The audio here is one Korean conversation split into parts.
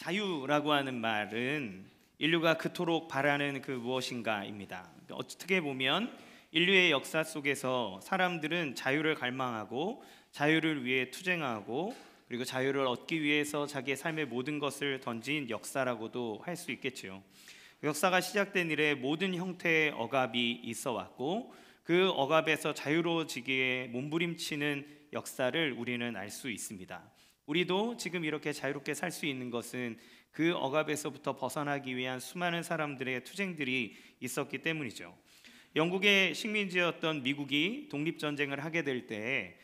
자유라고 하는 말은 인류가 그토록 바라는 그 무엇인가입니다. 어떻게 보면 인류의 역사 속에서 사람들은 자유를 갈망하고 자유를 위해 투쟁하고 그리고 자유를 얻기 위해서 자기의 삶의 모든 것을 던진 역사라고도 할 수 있겠지요. 역사가 시작된 이래 모든 형태의 억압이 있어 왔고 그 억압에서 자유로워지기에 몸부림치는 역사를 우리는 알 수 있습니다. 우리도 지금 이렇게 자유롭게 살 수 있는 것은 그 억압에서부터 벗어나기 위한 수많은 사람들의 투쟁들이 있었기 때문이죠. 영국의 식민지였던 미국이 독립전쟁을 하게 될 때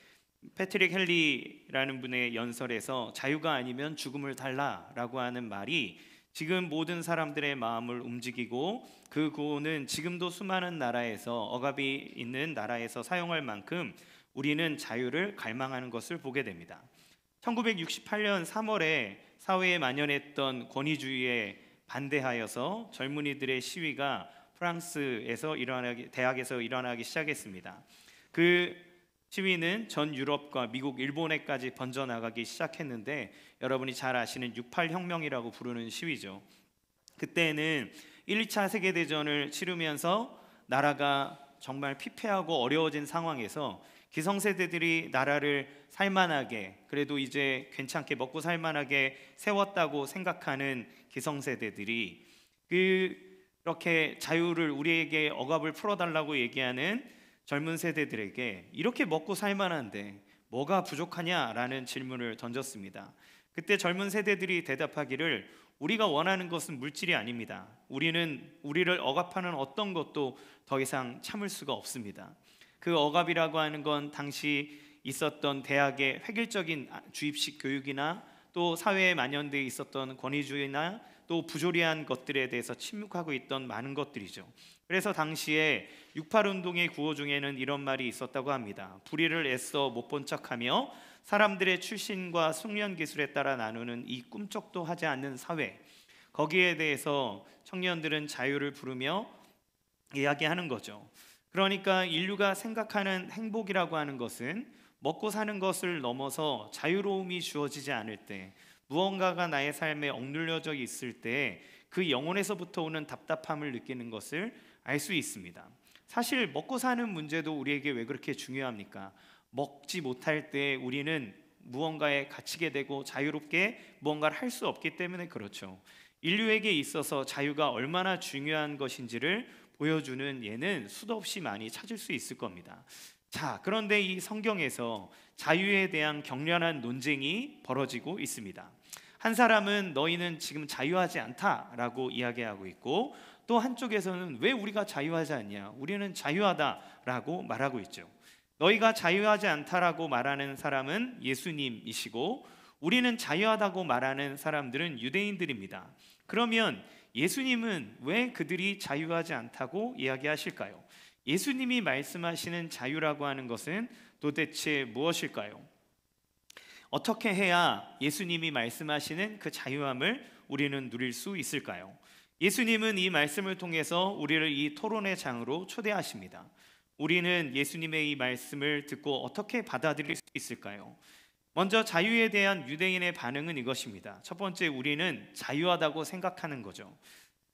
패트릭 헨리라는 분의 연설에서 자유가 아니면 죽음을 달라라고 하는 말이 지금 모든 사람들의 마음을 움직이고 그 구호는 지금도 수많은 나라에서 억압이 있는 나라에서 사용할 만큼 우리는 자유를 갈망하는 것을 보게 됩니다. 1968년 3월에 사회에 만연했던 권위주의에 반대하여서 젊은이들의 시위가 프랑스에서 대학에서 일어나기 시작했습니다. 그 시위는 전 유럽과 미국, 일본에까지 번져나가기 시작했는데 여러분이 잘 아시는 68 혁명이라고 부르는 시위죠. 그때는 1차 세계대전을 치르면서 나라가 정말 피폐하고 어려워진 상황에서 기성세대들이 나라를 살만하게 그래도 이제 괜찮게 먹고 살만하게 세웠다고 생각하는 기성세대들이 그렇게 자유를 우리에게 억압을 풀어달라고 얘기하는 젊은 세대들에게 이렇게 먹고 살만한데 뭐가 부족하냐라는 질문을 던졌습니다. 그때 젊은 세대들이 대답하기를 우리가 원하는 것은 물질이 아닙니다. 우리를 억압하는 어떤 것도 더 이상 참을 수가 없습니다. 그 억압이라고 하는 건 당시 있었던 대학의 획일적인 주입식 교육이나 또 사회에 만연되어 있었던 권위주의나 또 부조리한 것들에 대해서 침묵하고 있던 많은 것들이죠. 그래서 당시에 68운동의 구호 중에는 이런 말이 있었다고 합니다. 불의를 애써 못 본 척하며 사람들의 출신과 숙련 기술에 따라 나누는 이 꿈쩍도 하지 않는 사회, 거기에 대해서 청년들은 자유를 부르며 이야기하는 거죠. 그러니까 인류가 생각하는 행복이라고 하는 것은 먹고 사는 것을 넘어서 자유로움이 주어지지 않을 때, 무언가가 나의 삶에 억눌려져 있을 때 그 영혼에서부터 오는 답답함을 느끼는 것을 알 수 있습니다. 사실 먹고 사는 문제도 우리에게 왜 그렇게 중요합니까? 먹지 못할 때 우리는 무언가에 갇히게 되고 자유롭게 무언가를 할 수 없기 때문에 그렇죠. 인류에게 있어서 자유가 얼마나 중요한 것인지를 보여주는 예는 수도 없이 많이 찾을 수 있을 겁니다. 자, 그런데 이 성경에서 자유에 대한 격렬한 논쟁이 벌어지고 있습니다. 한 사람은 너희는 지금 자유하지 않다라고 이야기하고 있고 또 한쪽에서는 왜 우리가 자유하지 않냐? 우리는 자유하다라고 말하고 있죠. 너희가 자유하지 않다라고 말하는 사람은 예수님이시고 우리는 자유하다고 말하는 사람들은 유대인들입니다. 그러면 예수님은 왜 그들이 자유하지 않다고 이야기하실까요? 예수님이 말씀하시는 자유라고 하는 것은 도대체 무엇일까요? 어떻게 해야 예수님이 말씀하시는 그 자유함을 우리는 누릴 수 있을까요? 예수님은 이 말씀을 통해서 우리를 이 토론의 장으로 초대하십니다. 우리는 예수님의 이 말씀을 듣고 어떻게 받아들일 수 있을까요? 먼저 자유에 대한 유대인의 반응은 이것입니다. 첫 번째, 우리는 자유하다고 생각하는 거죠.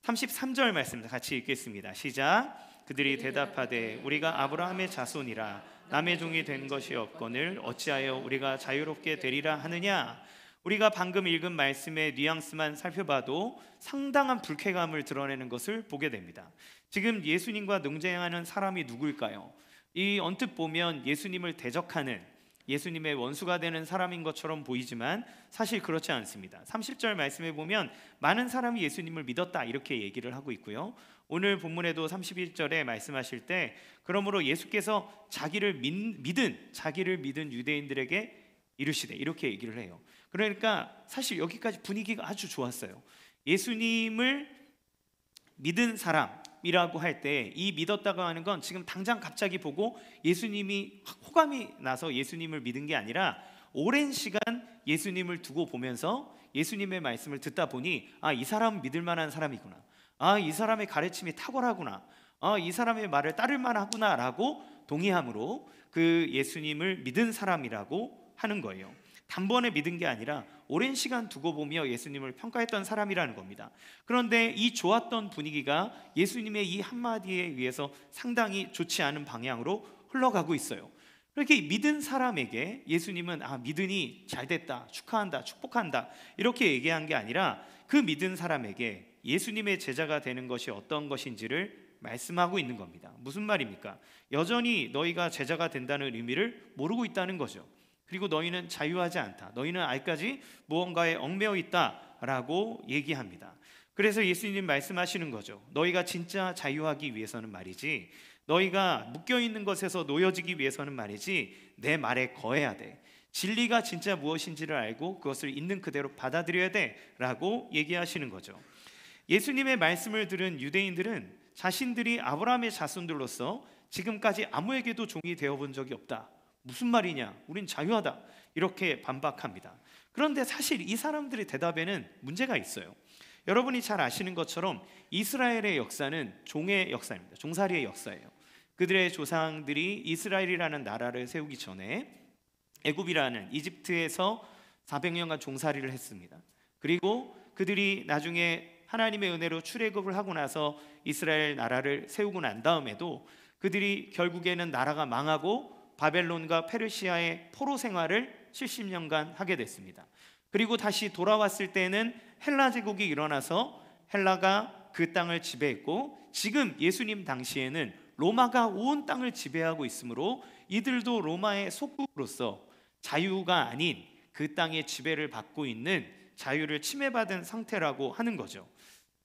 33절 말씀 같이 읽겠습니다. 시작. 그들이 대답하되 우리가 아브라함의 자손이라 남의 종이 된 것이 없거늘 어찌하여 우리가 자유롭게 되리라 하느냐. 우리가 방금 읽은 말씀의 뉘앙스만 살펴봐도 상당한 불쾌감을 드러내는 것을 보게 됩니다. 지금 예수님과 논쟁하는 사람이 누구일까요? 이 언뜻 보면 예수님을 대적하는 예수님의 원수가 되는 사람인 것처럼 보이지만 사실 그렇지 않습니다. 30절 말씀에 보면 많은 사람이 예수님을 믿었다 이렇게 얘기를 하고 있고요. 오늘 본문에도 31절에 말씀하실 때 그러므로 예수께서 자기를 믿은 유대인들에게 이르시되 이렇게 얘기를 해요. 그러니까 사실 여기까지 분위기가 아주 좋았어요. 예수님을 믿은 사람이라고 할 때 이 믿었다고 하는 건 지금 당장 갑자기 보고 예수님이 호감이 나서 예수님을 믿은 게 아니라 오랜 시간 예수님을 두고 보면서 예수님의 말씀을 듣다 보니 이 사람은 믿을 만한 사람이구나. 이 사람의 가르침이 탁월하구나. 이 사람의 말을 따를 만하구나 라고 동의함으로 그 예수님을 믿은 사람이라고 하는 거예요. 단번에 믿은 게 아니라 오랜 시간 두고 보며 예수님을 평가했던 사람이라는 겁니다. 그런데 이 좋았던 분위기가 예수님의 이 한마디에 의해서 상당히 좋지 않은 방향으로 흘러가고 있어요. 그렇게 믿은 사람에게 예수님은 믿으니 잘됐다, 축하한다, 축복한다 이렇게 얘기한 게 아니라 그 믿은 사람에게 예수님의 제자가 되는 것이 어떤 것인지를 말씀하고 있는 겁니다. 무슨 말입니까? 여전히 너희가 제자가 된다는 의미를 모르고 있다는 거죠. 그리고 너희는 자유하지 않다. 너희는 아직까지 무언가에 얽매여 있다라고 얘기합니다. 그래서 예수님 말씀하시는 거죠. 너희가 진짜 자유하기 위해서는 말이지, 너희가 묶여있는 것에서 놓여지기 위해서는 말이지, 내 말에 거해야 돼. 진리가 진짜 무엇인지를 알고 그것을 있는 그대로 받아들여야 돼 라고 얘기하시는 거죠. 예수님의 말씀을 들은 유대인들은 자신들이 아브라함의 자손들로서 지금까지 아무에게도 종이 되어본 적이 없다. 무슨 말이냐? 우린 자유하다. 이렇게 반박합니다. 그런데 사실 이 사람들의 대답에는 문제가 있어요. 여러분이 잘 아시는 것처럼 이스라엘의 역사는 종의 역사입니다. 종살이의 역사예요. 그들의 조상들이 이스라엘이라는 나라를 세우기 전에 애굽이라는 이집트에서 400년간 종살이를 했습니다. 그리고 그들이 나중에 하나님의 은혜로 출애굽을 하고 나서 이스라엘 나라를 세우고 난 다음에도 그들이 결국에는 나라가 망하고 바벨론과 페르시아의 포로 생활을 70년간 하게 됐습니다. 그리고 다시 돌아왔을 때는 헬라 제국이 일어나서 헬라가 그 땅을 지배했고, 지금 예수님 당시에는 로마가 온 땅을 지배하고 있으므로 이들도 로마의 속국으로서 자유가 아닌 그 땅의 지배를 받고 있는 자유를 침해받은 상태라고 하는 거죠.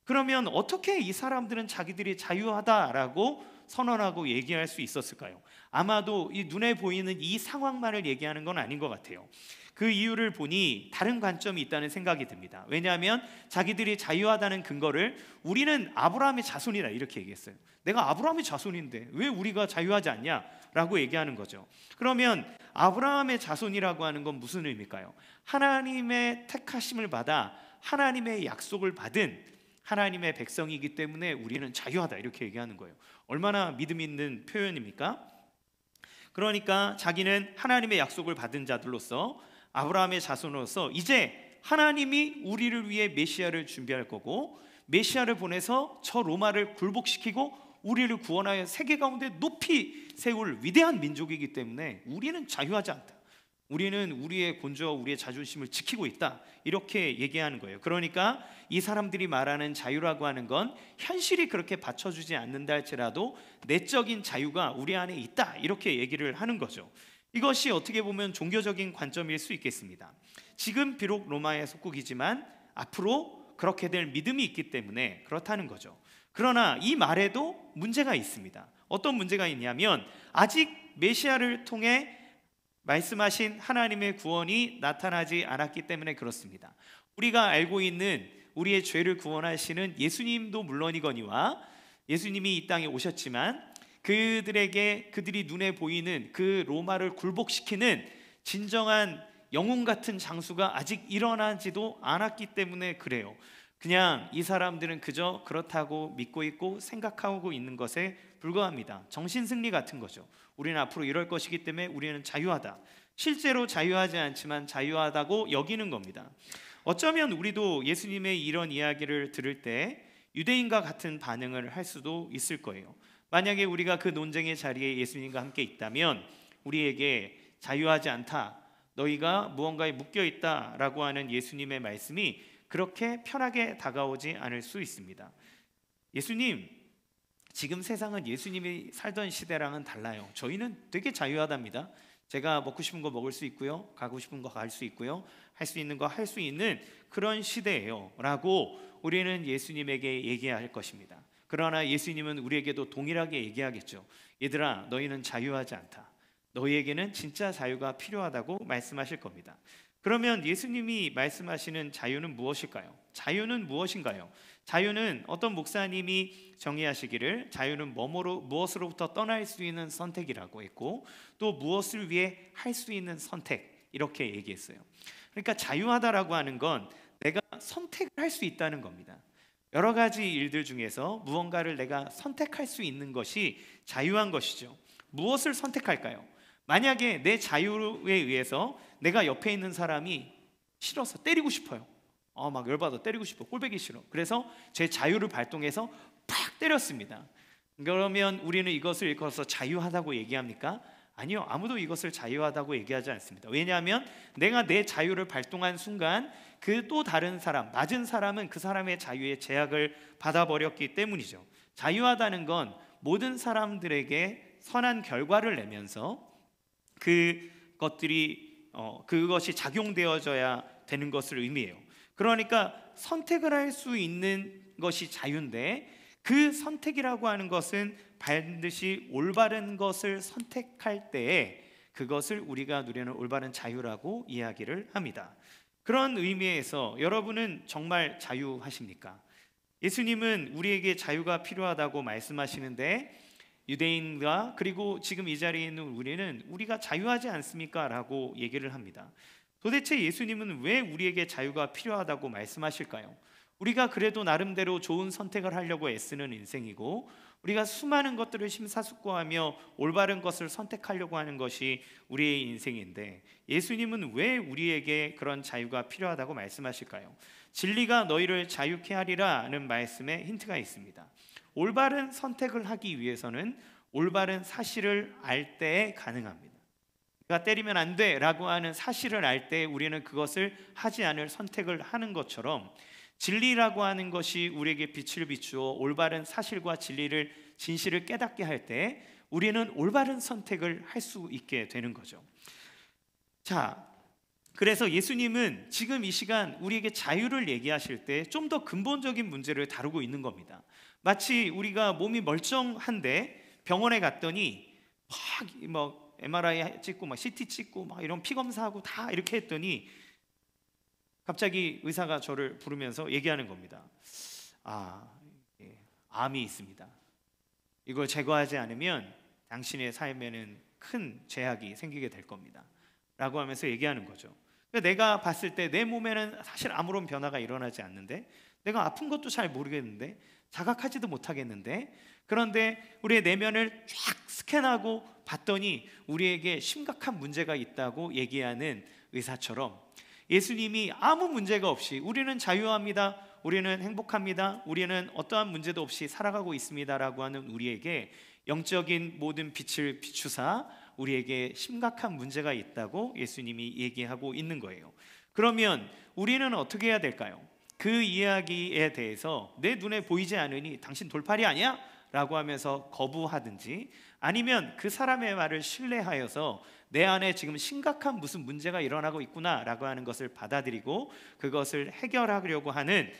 그러면 어떻게 이 사람들은 자기들이 자유하다라고 선언하고 얘기할 수 있었을까요? 아마도 이 눈에 보이는 이 상황만을 얘기하는 건 아닌 것 같아요. 그 이유를 보니 다른 관점이 있다는 생각이 듭니다. 왜냐하면 자기들이 자유하다는 근거를 우리는 아브라함의 자손이라 이렇게 얘기했어요. 내가 아브라함의 자손인데 왜 우리가 자유하지 않냐? 라고 얘기하는 거죠. 그러면 아브라함의 자손이라고 하는 건 무슨 의미일까요? 하나님의 택하심을 받아 하나님의 약속을 받은 하나님의 백성이기 때문에 우리는 자유하다 이렇게 얘기하는 거예요. 얼마나 믿음 있는 표현입니까? 그러니까 자기는 하나님의 약속을 받은 자들로서, 아브라함의 자손으로서 이제 하나님이 우리를 위해 메시아를 준비할 거고, 메시아를 보내서 저 로마를 굴복시키고 우리를 구원하여 세계 가운데 높이 세울 위대한 민족이기 때문에 우리는 자유하지 않다. 우리는 우리의 본조와 우리의 자존심을 지키고 있다. 이렇게 얘기하는 거예요. 그러니까 이 사람들이 말하는 자유라고 하는 건 현실이 그렇게 받쳐주지 않는다 할지라도 내적인 자유가 우리 안에 있다. 이렇게 얘기를 하는 거죠. 이것이 어떻게 보면 종교적인 관점일 수 있겠습니다. 지금 비록 로마의 속국이지만 앞으로 그렇게 될 믿음이 있기 때문에 그렇다는 거죠. 그러나 이 말에도 문제가 있습니다. 어떤 문제가 있냐면 아직 메시아를 통해 말씀하신 하나님의 구원이 나타나지 않았기 때문에 그렇습니다. 우리가 알고 있는 우리의 죄를 구원하시는 예수님도 물론이거니와 예수님이 이 땅에 오셨지만 그들이 눈에 보이는 그 로마를 굴복시키는 진정한 영웅 같은 장수가 아직 일어나지도 않았기 때문에 그래요. 그냥 이 사람들은 그저 그렇다고 믿고 있고 생각하고 있는 것에 불과합니다. 정신승리 같은 거죠. 우리는 앞으로 이럴 것이기 때문에 우리는 자유하다. 실제로 자유하지 않지만 자유하다고 여기는 겁니다. 어쩌면 우리도 예수님의 이런 이야기를 들을 때 유대인과 같은 반응을 할 수도 있을 거예요. 만약에 우리가 그 논쟁의 자리에 예수님과 함께 있다면 우리에게 자유하지 않다, 너희가 무언가에 묶여 있다라고 하는 예수님의 말씀이 그렇게 편하게 다가오지 않을 수 있습니다. 예수님, 지금 세상은 예수님이 살던 시대랑은 달라요. 저희는 되게 자유하답니다. 제가 먹고 싶은 거 먹을 수 있고요, 가고 싶은 거 갈 수 있고요, 할 수 있는 거 할 수 있는 그런 시대예요 라고 우리는 예수님에게 얘기할 것입니다. 그러나 예수님은 우리에게도 동일하게 얘기하겠죠. 얘들아, 너희는 자유하지 않다. 너희에게는 진짜 자유가 필요하다고 말씀하실 겁니다. 그러면 예수님이 말씀하시는 자유는 무엇일까요? 자유는 무엇인가요? 자유는 어떤 목사님이 정의하시기를 자유는 무엇으로부터 떠날 수 있는 선택이라고 했고, 또 무엇을 위해 할 수 있는 선택, 이렇게 얘기했어요. 그러니까 자유하다라고 하는 건 내가 선택을 할 수 있다는 겁니다. 여러 가지 일들 중에서 무언가를 내가 선택할 수 있는 것이 자유한 것이죠. 무엇을 선택할까요? 만약에 내 자유에 의해서 내가 옆에 있는 사람이 싫어서 때리고 싶어요. 막 열받아 때리고 싶어. 꼴보기 싫어. 그래서 제 자유를 발동해서 팍 때렸습니다. 그러면 우리는 이것을 일컬어서 자유하다고 얘기합니까? 아니요, 아무도 이것을 자유하다고 얘기하지 않습니다. 왜냐하면 내가 내 자유를 발동한 순간 그 또 다른 사람, 맞은 사람은 그 사람의 자유에 제약을 받아버렸기 때문이죠. 자유하다는 건 모든 사람들에게 선한 결과를 내면서 그것이 작용되어져야 되는 것을 의미해요. 그러니까 선택을 할 수 있는 것이 자유인데, 그 선택이라고 하는 것은 반드시 올바른 것을 선택할 때에 그것을 우리가 누리는 올바른 자유라고 이야기를 합니다. 그런 의미에서 여러분은 정말 자유하십니까? 예수님은 우리에게 자유가 필요하다고 말씀하시는데, 유대인과 그리고 지금 이 자리에 있는 우리는 우리가 자유하지 않습니까? 라고 얘기를 합니다. 도대체 예수님은 왜 우리에게 자유가 필요하다고 말씀하실까요? 우리가 그래도 나름대로 좋은 선택을 하려고 애쓰는 인생이고, 우리가 수많은 것들을 심사숙고하며 올바른 것을 선택하려고 하는 것이 우리의 인생인데, 예수님은 왜 우리에게 그런 자유가 필요하다고 말씀하실까요? 진리가 너희를 자유케 하리라는 말씀에 힌트가 있습니다. 올바른 선택을 하기 위해서는 올바른 사실을 알 때에 가능합니다. 내가 때리면 안 돼라고 하는 사실을 알 때 우리는 그것을 하지 않을 선택을 하는 것처럼, 진리라고 하는 것이 우리에게 빛을 비추어 올바른 사실과 진실을 깨닫게 할 때 우리는 올바른 선택을 할 수 있게 되는 거죠. 자, 그래서 예수님은 지금 이 시간 우리에게 자유를 얘기하실 때 좀 더 근본적인 문제를 다루고 있는 겁니다. 마치 우리가 몸이 멀쩡한데 병원에 갔더니 막 MRI 찍고 막 CT 찍고 막 이런 피 검사하고 다 이렇게 했더니 갑자기 의사가 저를 부르면서 얘기하는 겁니다. 암이 있습니다. 이걸 제거하지 않으면 당신의 삶에는 큰 제약이 생기게 될 겁니다. 라고 하면서 얘기하는 거죠. 내가 봤을 때 내 몸에는 사실 아무런 변화가 일어나지 않는데, 내가 아픈 것도 잘 모르겠는데, 자각하지도 못하겠는데, 그런데 우리의 내면을 쫙 스캔하고 봤더니 우리에게 심각한 문제가 있다고 얘기하는 의사처럼, 예수님이 아무 문제가 없이 우리는 자유합니다, 우리는 행복합니다, 우리는 어떠한 문제도 없이 살아가고 있습니다라고 하는 우리에게 영적인 모든 빛을 비추사 우리에게 심각한 문제가 있다고 예수님이 얘기하고 있는 거예요. 그러면 우리는 어떻게 해야 될까요? 그 이야기에 대해서 내 눈에 보이지 않으니 당신 돌팔이 아니야? 라고 하면서 거부하든지, 아니면 그 사람의 말을 신뢰하여서 내 안에 지금 심각한 무슨 문제가 일어나고 있구나 라고 하는 것을 받아들이고 그것을 해결하려고 하는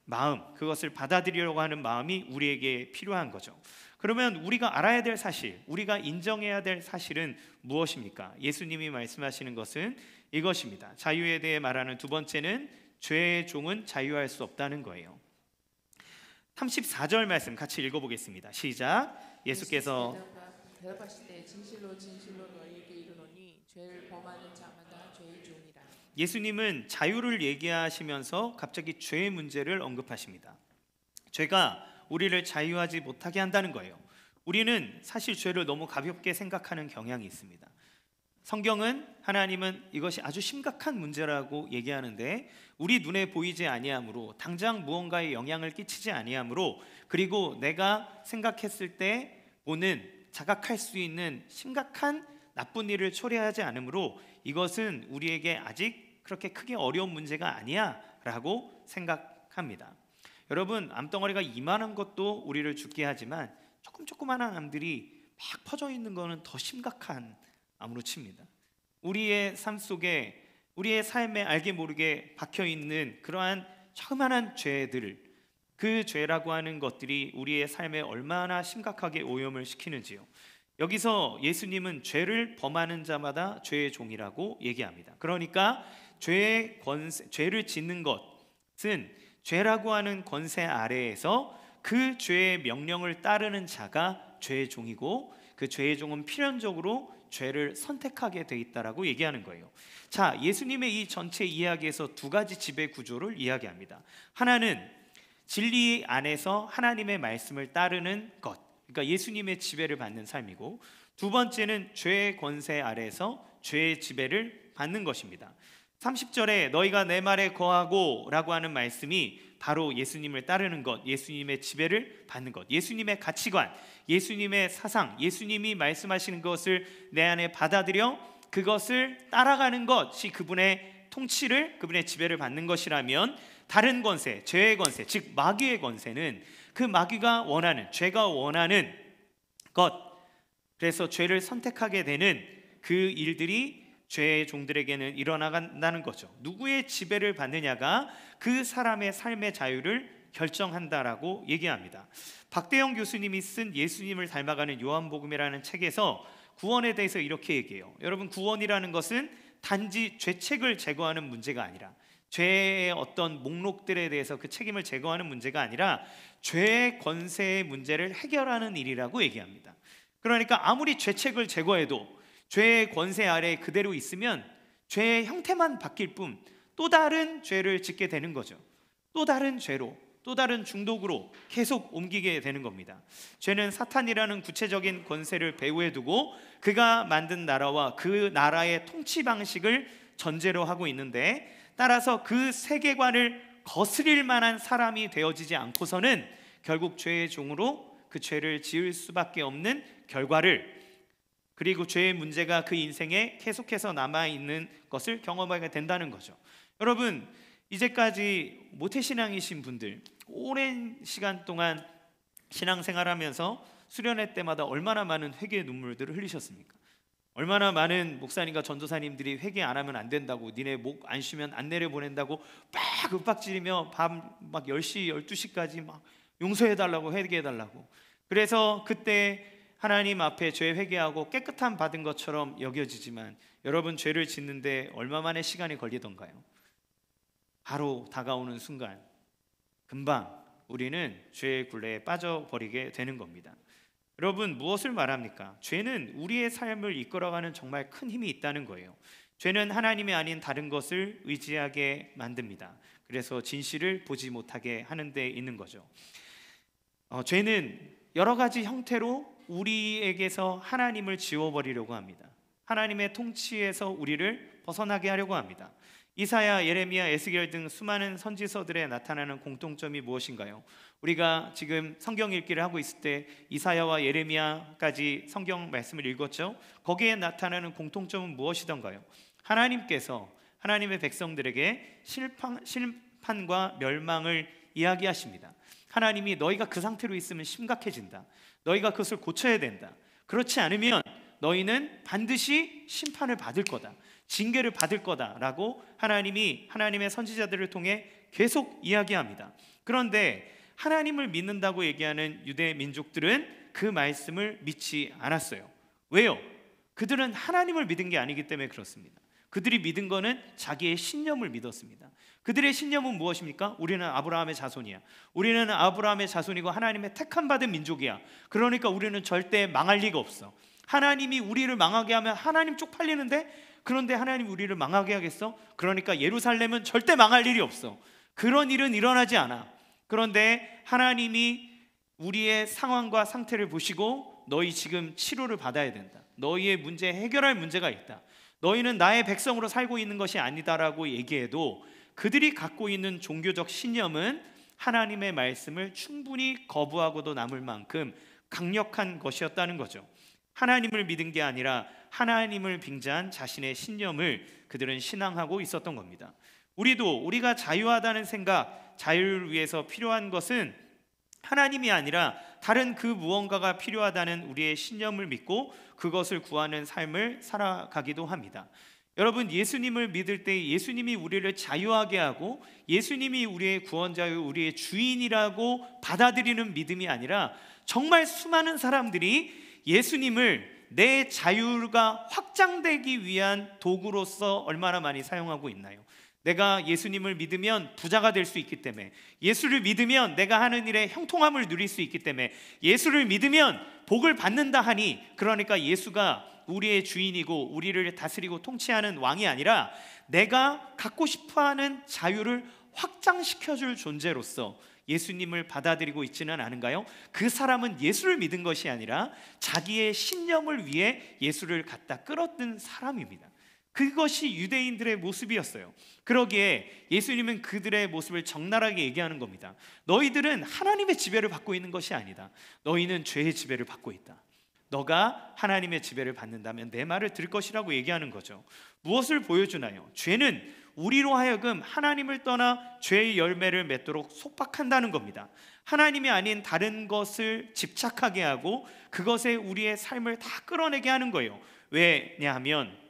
마음, 그것을 받아들이려고 하는 마음이 우리에게 필요한 거죠. 그러면 우리가 알아야 될 사실, 우리가 인정해야 될 사실은 무엇입니까? 예수님이 말씀하시는 것은 이것입니다. 자유에 대해 말하는 두 번째는 죄의 종은 자유할 수 없다는 거예요. 34절 말씀 같이 읽어보겠습니다. 시작. 예수께서 대답하실 때 진실로 진실로 너희에게 이르노니 죄를 범하는 자마다 죄의 종이라. 예수님은 자유를 얘기하시면서 갑자기 죄의 문제를 언급하십니다. 죄가 우리를 자유하지 못하게 한다는 거예요. 우리는 사실 죄를 너무 가볍게 생각하는 경향이 있습니다. 성경은, 하나님은 이것이 아주 심각한 문제라고 얘기하는데, 우리 눈에 보이지 아니하므로, 당장 무언가에 영향을 끼치지 아니하므로, 그리고 내가 생각했을 때 보는, 자각할 수 있는 심각한 나쁜 일을 처리하지 않으므로 이것은 우리에게 아직 그렇게 크게 어려운 문제가 아니야 라고 생각합니다. 여러분, 암덩어리가 이만한 것도 우리를 죽게 하지만 조그만한 암들이 막 퍼져 있는 것은 더 심각한 암으로 칩니다. 우리의 삶 속에, 우리의 삶에 알게 모르게 박혀있는 그러한 조그만한 죄들, 그 죄라고 하는 것들이 우리의 삶에 얼마나 심각하게 오염을 시키는지요. 여기서 예수님은 죄를 범하는 자마다 죄의 종이라고 얘기합니다. 그러니까 죄를 짓는 것은 죄라고 하는 권세 아래에서 그 죄의 명령을 따르는 자가 죄의 종이고, 그 죄의 종은 필연적으로 죄를 선택하게 돼 있다라고 얘기하는 거예요. 자, 예수님의 이 전체 이야기에서 두 가지 지배 구조를 이야기합니다. 하나는 진리 안에서 하나님의 말씀을 따르는 것, 그러니까 예수님의 지배를 받는 삶이고, 두 번째는 죄의 권세 아래에서 죄의 지배를 받는 것입니다. 30절에 너희가 내 말에 거하고 라고 하는 말씀이 바로 예수님을 따르는 것, 예수님의 지배를 받는 것, 예수님의 가치관, 예수님의 사상, 예수님이 말씀하시는 것을 내 안에 받아들여 그것을 따라가는 것이 그분의 통치를, 그분의 지배를 받는 것이라면, 다른 권세, 죄의 권세, 즉 마귀의 권세는 그 마귀가 원하는, 죄가 원하는 것, 그래서 죄를 선택하게 되는 그 일들이 죄의 종들에게는 일어나간다는 거죠. 누구의 지배를 받느냐가 그 사람의 삶의 자유를 결정한다라고 얘기합니다. 박대영 교수님이 쓴 예수님을 닮아가는 요한복음이라는 책에서 구원에 대해서 이렇게 얘기해요. 여러분, 구원이라는 것은 단지 죄책을 제거하는 문제가 아니라, 죄의 어떤 목록들에 대해서 그 책임을 제거하는 문제가 아니라 죄의 권세의 문제를 해결하는 일이라고 얘기합니다. 그러니까 아무리 죄책을 제거해도 죄의 권세 아래에 그대로 있으면 죄의 형태만 바뀔 뿐 또 다른 죄를 짓게 되는 거죠. 또 다른 죄로, 또 다른 중독으로 계속 옮기게 되는 겁니다. 죄는 사탄이라는 구체적인 권세를 배후에 두고 그가 만든 나라와 그 나라의 통치 방식을 전제로 하고 있는데, 따라서 그 세계관을 거스릴 만한 사람이 되어지지 않고서는 결국 죄의 종으로 그 죄를 지을 수밖에 없는 결과를, 그리고 죄의 문제가 그 인생에 계속해서 남아있는 것을 경험하게 된다는 거죠. 여러분, 이제까지 모태신앙이신 분들, 오랜 시간 동안 신앙생활하면서 수련회 때마다 얼마나 많은 회개의 눈물들을 흘리셨습니까? 얼마나 많은 목사님과 전도사님들이 회개 안 하면 안 된다고, 니네 목 안 쉬면 안 내려보낸다고 막 윽박지르며 밤 막 10시, 12시까지 막 용서해달라고, 회개해달라고. 그래서 그때 하나님 앞에 죄 회개하고 깨끗함 받은 것처럼 여겨지지만, 여러분, 죄를 짓는데 얼마만의 시간이 걸리던가요? 바로 다가오는 순간 금방 우리는 죄의 굴레에 빠져버리게 되는 겁니다. 여러분, 무엇을 말합니까? 죄는 우리의 삶을 이끌어가는 정말 큰 힘이 있다는 거예요. 죄는 하나님이 아닌 다른 것을 의지하게 만듭니다. 그래서 진실을 보지 못하게 하는 데 있는 거죠. 죄는 여러 가지 형태로 우리에게서 하나님을 지워버리려고 합니다. 하나님의 통치에서 우리를 벗어나게 하려고 합니다. 이사야, 예레미야, 에스겔 등 수많은 선지서들에 나타나는 공통점이 무엇인가요? 우리가 지금 성경 읽기를 하고 있을 때 이사야와 예레미야까지 성경 말씀을 읽었죠. 거기에 나타나는 공통점은 무엇이던가요? 하나님께서 하나님의 백성들에게 심판과 멸망을 이야기하십니다. 하나님이 너희가 그 상태로 있으면 심각해진다, 너희가 그것을 고쳐야 된다, 그렇지 않으면 너희는 반드시 심판을 받을 거다, 징계를 받을 거다라고 하나님이 하나님의 선지자들을 통해 계속 이야기합니다. 그런데 하나님을 믿는다고 얘기하는 유대 민족들은 그 말씀을 믿지 않았어요. 왜요? 그들은 하나님을 믿은 게 아니기 때문에 그렇습니다. 그들이 믿은 거는 자기의 신념을 믿었습니다. 그들의 신념은 무엇입니까? 우리는 아브라함의 자손이야, 우리는 아브라함의 자손이고 하나님의 택함 받은 민족이야, 그러니까 우리는 절대 망할 리가 없어. 하나님이 우리를 망하게 하면 하나님 쪽팔리는데, 그런데 하나님 우리를 망하게 하겠어? 그러니까 예루살렘은 절대 망할 일이 없어. 그런 일은 일어나지 않아. 그런데 하나님이 우리의 상황과 상태를 보시고 너희 지금 치료를 받아야 된다, 너희의 문제 해결할 문제가 있다, 너희는 나의 백성으로 살고 있는 것이 아니다라고 얘기해도 그들이 갖고 있는 종교적 신념은 하나님의 말씀을 충분히 거부하고도 남을 만큼 강력한 것이었다는 거죠. 하나님을 믿은 게 아니라 하나님을 빙자한 자신의 신념을 그들은 신앙하고 있었던 겁니다. 우리가 자유하다는 생각, 자유를 위해서 필요한 것은 하나님이 아니라 다른 그 무언가가 필요하다는 우리의 신념을 믿고 그것을 구하는 삶을 살아가기도 합니다. 여러분, 예수님을 믿을 때 예수님이 우리를 자유하게 하고 예수님이 우리의 구원자요, 우리의 주인이라고 받아들이는 믿음이 아니라, 정말 수많은 사람들이 예수님을 내 자유가 확장되기 위한 도구로서 얼마나 많이 사용하고 있나요? 내가 예수님을 믿으면 부자가 될 수 있기 때문에, 예수를 믿으면 내가 하는 일에 형통함을 누릴 수 있기 때문에, 예수를 믿으면 복을 받는다 하니, 그러니까 예수가 우리의 주인이고 우리를 다스리고 통치하는 왕이 아니라 내가 갖고 싶어하는 자유를 확장시켜줄 존재로서 예수님을 받아들이고 있지는 않은가요? 그 사람은 예수를 믿은 것이 아니라 자기의 신념을 위해 예수를 갖다 끌어든 사람입니다. 그것이 유대인들의 모습이었어요. 그러기에 예수님은 그들의 모습을 적나라하게 얘기하는 겁니다. 너희들은 하나님의 지배를 받고 있는 것이 아니다. 너희는 죄의 지배를 받고 있다. 너가 하나님의 지배를 받는다면 내 말을 들을 것이라고 얘기하는 거죠. 무엇을 보여주나요? 죄는 우리로 하여금 하나님을 떠나 죄의 열매를 맺도록 속박한다는 겁니다. 하나님이 아닌 다른 것을 집착하게 하고 그것에 우리의 삶을 다 끌어내게 하는 거예요. 왜냐하면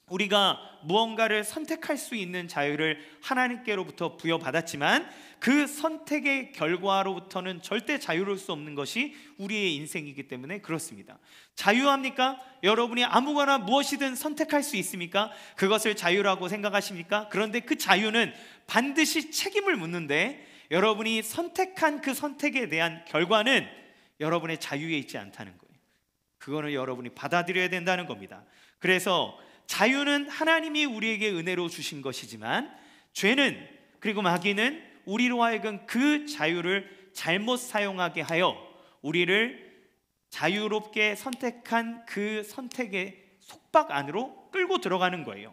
우리가 무언가를 선택할 수 있는 자유를 하나님께로부터 부여받았지만 그 선택의 결과로부터는 절대 자유로울 수 없는 것이 우리의 인생이기 때문에 그렇습니다. 자유합니까? 여러분이 아무거나 무엇이든 선택할 수 있습니까? 그것을 자유라고 생각하십니까? 그런데 그 자유는 반드시 책임을 묻는데 여러분이 선택한 그 선택에 대한 결과는 여러분의 자유에 있지 않다는 거예요. 그거는 여러분이 받아들여야 된다는 겁니다. 그래서 자유는 하나님이 우리에게 은혜로 주신 것이지만 죄는 그리고 마귀는 우리로 하여금 그 자유를 잘못 사용하게 하여 우리를 자유롭게 선택한 그 선택의 속박 안으로 끌고 들어가는 거예요.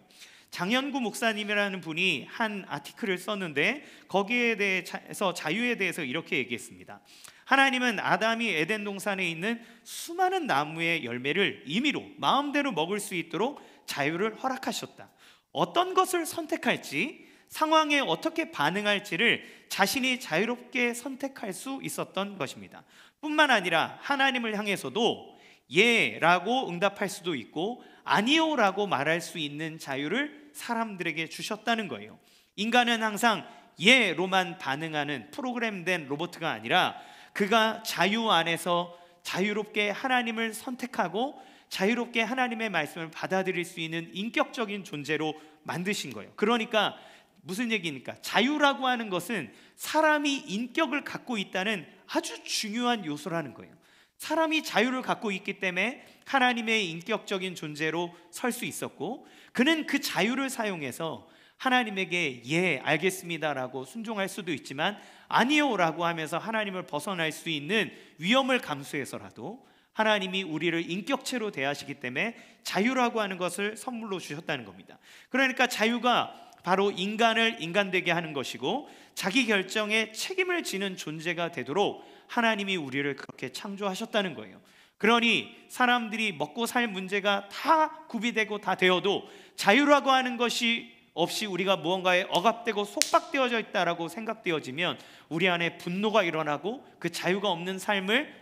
장현구 목사님이라는 분이 한 아티클을 썼는데 거기에 대해서 자유에 대해서 이렇게 얘기했습니다. 하나님은 아담이 에덴 동산에 있는 수많은 나무의 열매를 임의로 마음대로 먹을 수 있도록 자유를 허락하셨다. 어떤 것을 선택할지, 상황에 어떻게 반응할지를 자신이 자유롭게 선택할 수 있었던 것입니다. 뿐만 아니라 하나님을 향해서도 예라고 응답할 수도 있고 아니요라고 말할 수 있는 자유를 사람들에게 주셨다는 거예요. 인간은 항상 예로만 반응하는 프로그램된 로봇가 아니라 그가 자유 안에서 자유롭게 하나님을 선택하고 자유롭게 하나님의 말씀을 받아들일 수 있는 인격적인 존재로 만드신 거예요. 그러니까 무슨 얘기입니까? 자유라고 하는 것은 사람이 인격을 갖고 있다는 아주 중요한 요소라는 거예요. 사람이 자유를 갖고 있기 때문에 하나님의 인격적인 존재로 설 수 있었고 그는 그 자유를 사용해서 하나님에게 예 알겠습니다라고 순종할 수도 있지만 아니요라고 하면서 하나님을 벗어날 수 있는 위험을 감수해서라도 하나님이 우리를 인격체로 대하시기 때문에 자유라고 하는 것을 선물로 주셨다는 겁니다. 그러니까 자유가 바로 인간을 인간되게 하는 것이고 자기 결정에 책임을 지는 존재가 되도록 하나님이 우리를 그렇게 창조하셨다는 거예요. 그러니 사람들이 먹고 살 문제가 다 구비되고 다 되어도 자유라고 하는 것이 없이 우리가 무언가에 억압되고 속박되어져 있다라고 생각되어지면 우리 안에 분노가 일어나고 그 자유가 없는 삶을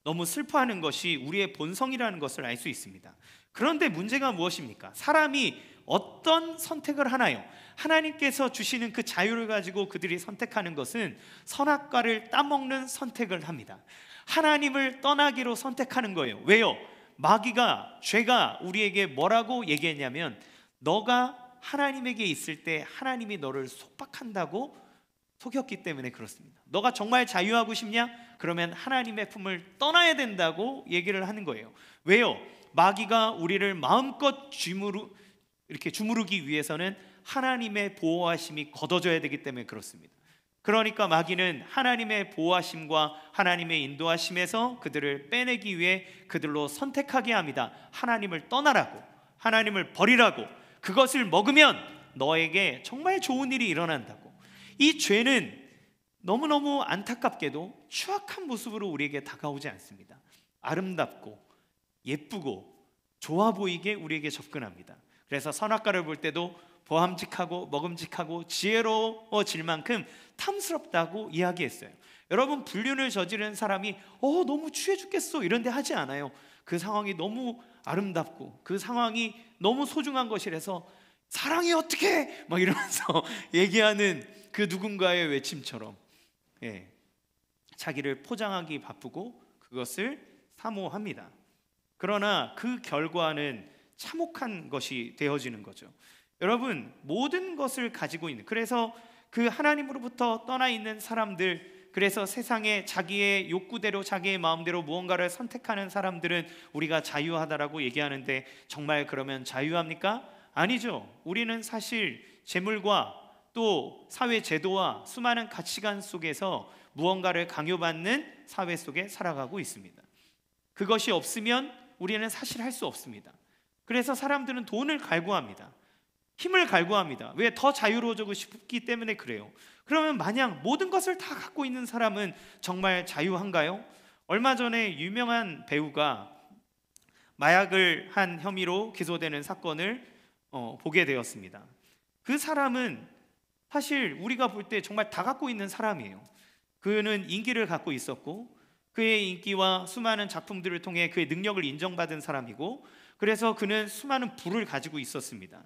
너무 슬퍼하는 것이 우리의 본성이라는 것을 알 수 있습니다. 그런데 문제가 무엇입니까? 사람이 어떤 선택을 하나요? 하나님께서 주시는 그 자유를 가지고 그들이 선택하는 것은 선악과를 따먹는 선택을 합니다. 하나님을 떠나기로 선택하는 거예요. 왜요? 마귀가, 죄가 우리에게 뭐라고 얘기했냐면 너가 하나님에게 있을 때 하나님이 너를 속박한다고 속였기 때문에 그렇습니다. 너가 정말 자유하고 싶냐? 그러면 하나님의 품을 떠나야 된다고 얘기를 하는 거예요. 왜요? 마귀가 우리를 마음껏 주무르기 위해서는 하나님의 보호하심이 걷어져야 되기 때문에 그렇습니다. 그러니까 마귀는 하나님의 보호하심과 하나님의 인도하심에서 그들을 빼내기 위해 그들로 선택하게 합니다. 하나님을 떠나라고, 하나님을 버리라고, 그것을 먹으면 너에게 정말 좋은 일이 일어난다고. 이 죄는 너무너무 안타깝게도 추악한 모습으로 우리에게 다가오지 않습니다. 아름답고 예쁘고 좋아 보이게 우리에게 접근합니다. 그래서 선악과를 볼 때도 보암직하고 먹음직하고 지혜로워질 만큼 탐스럽다고 이야기했어요. 여러분, 불륜을 저지른 사람이 너무 취해 죽겠어 이런 데 하지 않아요. 그 상황이 너무 아름답고 그 상황이 너무 소중한 것이라서 사랑이 어떻게 막 이러면서 얘기하는 그 누군가의 외침처럼 자기를 포장하기 바쁘고 그것을 사모합니다. 그러나 그 결과는 참혹한 것이 되어지는 거죠. 여러분, 모든 것을 가지고 있는, 그래서 그 하나님으로부터 떠나 있는 사람들, 그래서 세상에 자기의 욕구대로 자기의 마음대로 무언가를 선택하는 사람들은 우리가 자유하다라고 얘기하는데 정말 그러면 자유합니까? 아니죠. 우리는 사실 재물과 또 사회 제도와 수많은 가치관 속에서 무언가를 강요받는 사회 속에 살아가고 있습니다. 그것이 없으면 우리는 사실 할 수 없습니다. 그래서 사람들은 돈을 갈구합니다. 힘을 갈구합니다. 왜? 더 자유로워지고 싶기 때문에 그래요. 그러면 마냥 모든 것을 다 갖고 있는 사람은 정말 자유한가요? 얼마 전에 유명한 배우가 마약을 한 혐의로 기소되는 사건을 보게 되었습니다. 그 사람은 사실 우리가 볼 때 정말 다 갖고 있는 사람이에요. 그는 인기를 갖고 있었고 그의 인기와 수많은 작품들을 통해 그의 능력을 인정받은 사람이고, 그래서 그는 수많은 부를 가지고 있었습니다.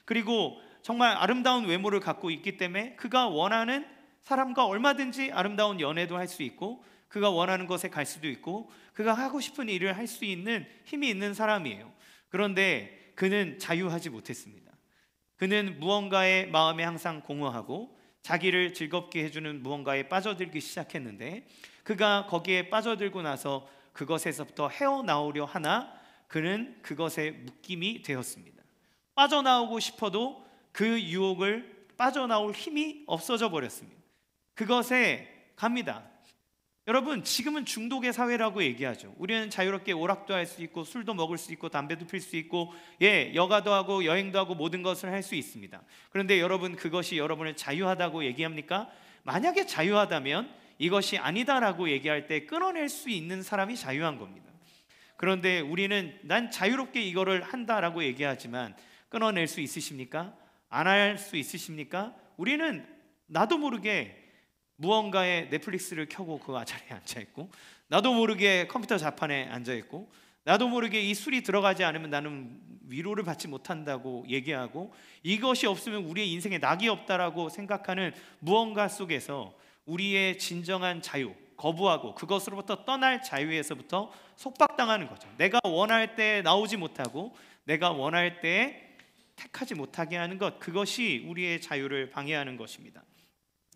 그리고 정말 아름다운 외모를 갖고 있기 때문에 그가 원하는 사람과 얼마든지 아름다운 연애도 할 수 있고, 그가 원하는 것에 갈 수도 있고, 그가 하고 싶은 일을 할 수 있는 힘이 있는 사람이에요. 그런데 그는 자유하지 못했습니다. 그는 무언가에 마음에 항상 공허하고 자기를 즐겁게 해주는 무언가에 빠져들기 시작했는데, 그가 거기에 빠져들고 나서 그것에서부터 헤어나오려 하나 그는 그것에 묶임이 되었습니다. 빠져나오고 싶어도 그 유혹을 빠져나올 힘이 없어져 버렸습니다. 그것에 갑니다. 여러분, 지금은 중독의 사회라고 얘기하죠. 우리는 자유롭게 오락도 할 수 있고 술도 먹을 수 있고 담배도 필 수 있고 여가도 하고 여행도 하고 모든 것을 할 수 있습니다. 그런데 여러분, 그것이 여러분을 자유하다고 얘기합니까? 만약에 자유하다면 이것이 아니다라고 얘기할 때 끊어낼 수 있는 사람이 자유한 겁니다. 그런데 우리는 난 자유롭게 이거를 한다라고 얘기하지만 끊어낼 수 있으십니까? 안 할 수 있으십니까? 우리는 나도 모르게 무언가에 넷플릭스를 켜고 그 자리에 앉아있고, 나도 모르게 컴퓨터 자판에 앉아있고, 나도 모르게 이 술이 들어가지 않으면 나는 위로를 받지 못한다고 얘기하고, 이것이 없으면 우리의 인생에 낙이 없다라고 생각하는 무언가 속에서 우리의 진정한 자유, 거부하고 그것으로부터 떠날 자유에서부터 속박당하는 거죠. 내가 원할 때 나오지 못하고 내가 원할 때 택하지 못하게 하는 것, 그것이 우리의 자유를 방해하는 것입니다.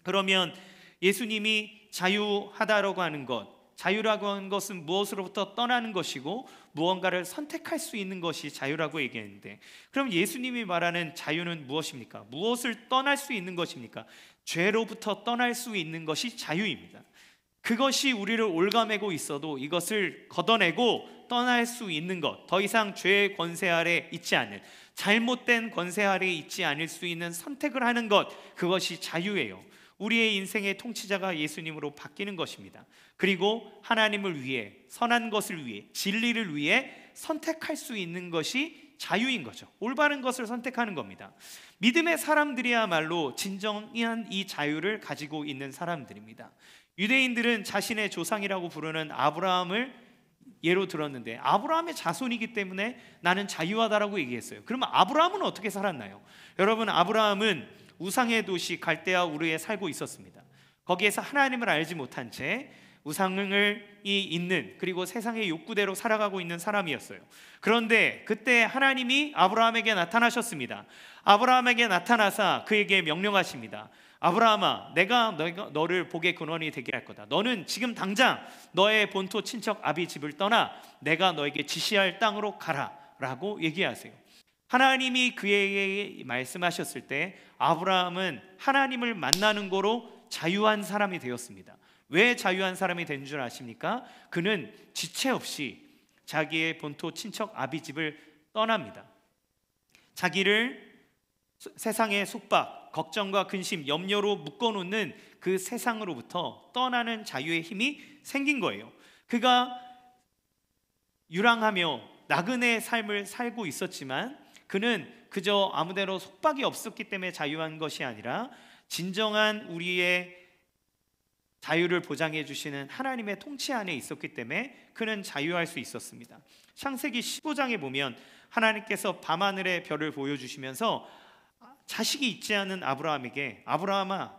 그러면 예수님이 자유하다라고 하는 것, 자유라고 하는 것은 무엇으로부터 떠나는 것이고 무언가를 선택할 수 있는 것이 자유라고 얘기했는데, 그럼 예수님이 말하는 자유는 무엇입니까? 무엇을 떠날 수 있는 것입니까? 죄로부터 떠날 수 있는 것이 자유입니다. 그것이 우리를 올가매고 있어도 이것을 걷어내고 떠날 수 있는 것, 더 이상 죄의 권세 아래 있지 않는, 잘못된 권세 아래 있지 않을 수 있는 선택을 하는 것, 그것이 자유예요. 우리의 인생의 통치자가 예수님으로 바뀌는 것입니다. 그리고 하나님을 위해, 선한 것을 위해, 진리를 위해 선택할 수 있는 것이 자유인 거죠. 올바른 것을 선택하는 겁니다. 믿음의 사람들이야말로 진정한 이 자유를 가지고 있는 사람들입니다. 유대인들은 자신의 조상이라고 부르는 아브라함을 예로 들었는데, 아브라함의 자손이기 때문에 나는 자유하다라고 얘기했어요. 그러면 아브라함은 어떻게 살았나요? 여러분, 아브라함은 우상의 도시 갈대아 우르에 살고 있었습니다. 거기에서 하나님을 알지 못한 채 우상을 있는, 그리고 세상의 욕구대로 살아가고 있는 사람이었어요. 그런데 그때 하나님이 아브라함에게 나타나셨습니다. 아브라함에게 나타나사 그에게 명령하십니다. 아브라함아, 내가 너를 복의 근원이 되게 할 거다. 너는 지금 당장 너의 본토 친척 아비 집을 떠나 내가 너에게 지시할 땅으로 가라 라고 얘기하세요. 하나님이 그에게 말씀하셨을 때 아브라함은 하나님을 만나는 거로 자유한 사람이 되었습니다. 왜 자유한 사람이 된 줄 아십니까? 그는 지체 없이 자기의 본토 친척 아비 집을 떠납니다. 자기를 세상의 속박, 걱정과 근심, 염려로 묶어놓는 그 세상으로부터 떠나는 자유의 힘이 생긴 거예요. 그가 유랑하며 나그네의 삶을 살고 있었지만 그는 그저 아무데나 속박이 없었기 때문에 자유한 것이 아니라 진정한 우리의 자유를 보장해 주시는 하나님의 통치 안에 있었기 때문에 그는 자유할 수 있었습니다. 창세기 15장에 보면 하나님께서 밤하늘의 별을 보여주시면서 자식이 있지 않은 아브라함에게 아브라함아,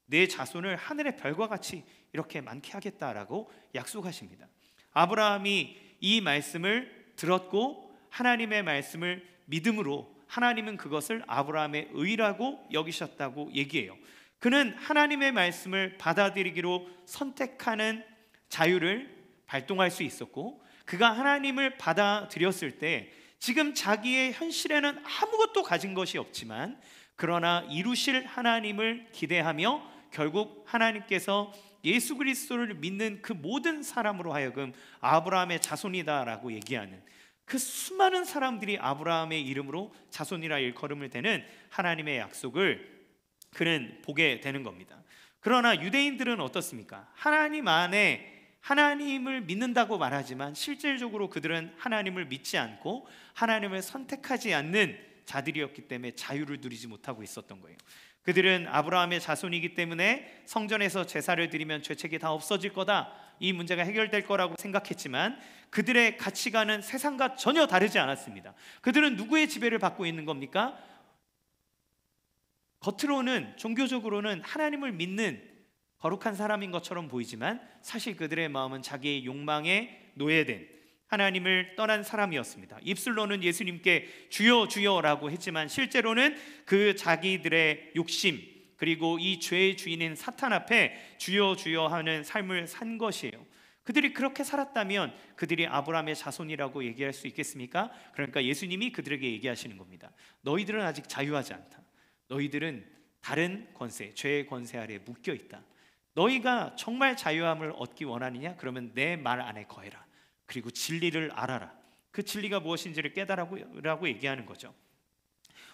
내 자손을 하늘의 별과 같이 이렇게 많게 하겠다라고 약속하십니다. 아브라함이 이 말씀을 들었고 하나님의 말씀을 믿음으로 하나님은 그것을 아브라함의 의라고 여기셨다고 얘기해요. 그는 하나님의 말씀을 받아들이기로 선택하는 자유를 발동할 수 있었고, 그가 하나님을 받아들였을 때 지금 자기의 현실에는 아무것도 가진 것이 없지만 그러나 이루실 하나님을 기대하며 결국 하나님께서 예수 그리스도를 믿는 그 모든 사람으로 하여금 아브라함의 자손이다라고 얘기하는, 그 수많은 사람들이 아브라함의 이름으로 자손이라 일컬음을 대는 하나님의 약속을 그는 보게 되는 겁니다. 그러나 유대인들은 어떻습니까? 하나님 안에 하나님을 믿는다고 말하지만 실질적으로 그들은 하나님을 믿지 않고 하나님을 선택하지 않는 자들이었기 때문에 자유를 누리지 못하고 있었던 거예요. 그들은 아브라함의 자손이기 때문에 성전에서 제사를 드리면 죄책이 다 없어질 거다, 이 문제가 해결될 거라고 생각했지만 그들의 가치관은 세상과 전혀 다르지 않았습니다. 그들은 누구의 지배를 받고 있는 겁니까? 겉으로는 종교적으로는 하나님을 믿는 거룩한 사람인 것처럼 보이지만 사실 그들의 마음은 자기의 욕망에 노예된, 하나님을 떠난 사람이었습니다. 입술로는 예수님께 주여 주여라고 했지만 실제로는 그 자기들의 욕심, 그리고 이 죄의 주인인 사탄 앞에 주여 주여 하는 삶을 산 것이에요. 그들이 그렇게 살았다면 그들이 아브라함의 자손이라고 얘기할 수 있겠습니까? 그러니까 예수님이 그들에게 얘기하시는 겁니다. 너희들은 아직 자유하지 않다. 너희들은 다른 권세, 죄의 권세 아래 묶여 있다. 너희가 정말 자유함을 얻기 원하느냐? 그러면 내 말 안에 거해라. 그리고 진리를 알아라. 그 진리가 무엇인지를 깨달으라고 얘기하는 거죠.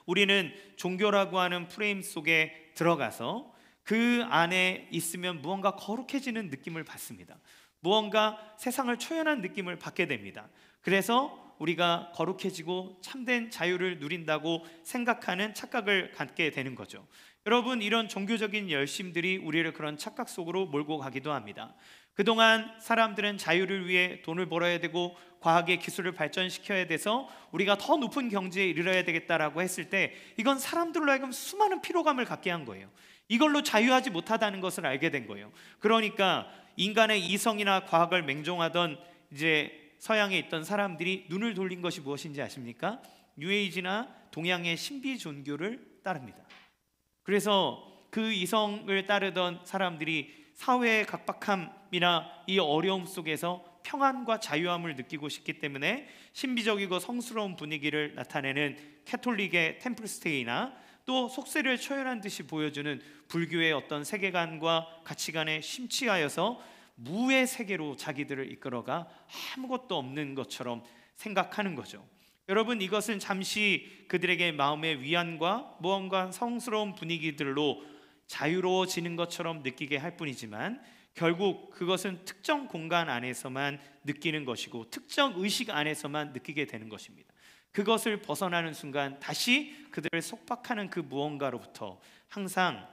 우리는 종교라고 하는 프레임 속에 들어가서 그 안에 있으면 무언가 거룩해지는 느낌을 받습니다. 무언가 세상을 초연한 느낌을 받게 됩니다. 그래서 우리가 거룩해지고 참된 자유를 누린다고 생각하는 착각을 갖게 되는 거죠. 여러분, 이런 종교적인 열심들이 우리를 그런 착각 속으로 몰고 가기도 합니다. 그동안 사람들은 자유를 위해 돈을 벌어야 되고 과학의 기술을 발전시켜야 돼서 우리가 더 높은 경지에 이르러야 되겠다라고 했을 때 이건 사람들로 하여금 수많은 피로감을 갖게 한 거예요. 이걸로 자유하지 못하다는 것을 알게 된 거예요. 그러니까 인간의 이성이나 과학을 맹종하던 이제 서양에 있던 사람들이 눈을 돌린 것이 무엇인지 아십니까? 뉴에이지나 동양의 신비 종교를 따릅니다. 그래서 그 이성을 따르던 사람들이 사회의 각박함이나 이 어려움 속에서 평안과 자유함을 느끼고 싶기 때문에 신비적이고 성스러운 분위기를 나타내는 캐톨릭의 템플스테이나 또 속세를 초연한 듯이 보여주는 불교의 어떤 세계관과 가치관에 심취하여서 무의 세계로 자기들을 이끌어가 아무것도 없는 것처럼 생각하는 거죠. 여러분, 이것은 잠시 그들에게 마음의 위안과 무언가 성스러운 분위기들로 자유로워지는 것처럼 느끼게 할 뿐이지만 결국 그것은 특정 공간 안에서만 느끼는 것이고 특정 의식 안에서만 느끼게 되는 것입니다. 그것을 벗어나는 순간 다시 그들을 속박하는 그 무언가로부터 항상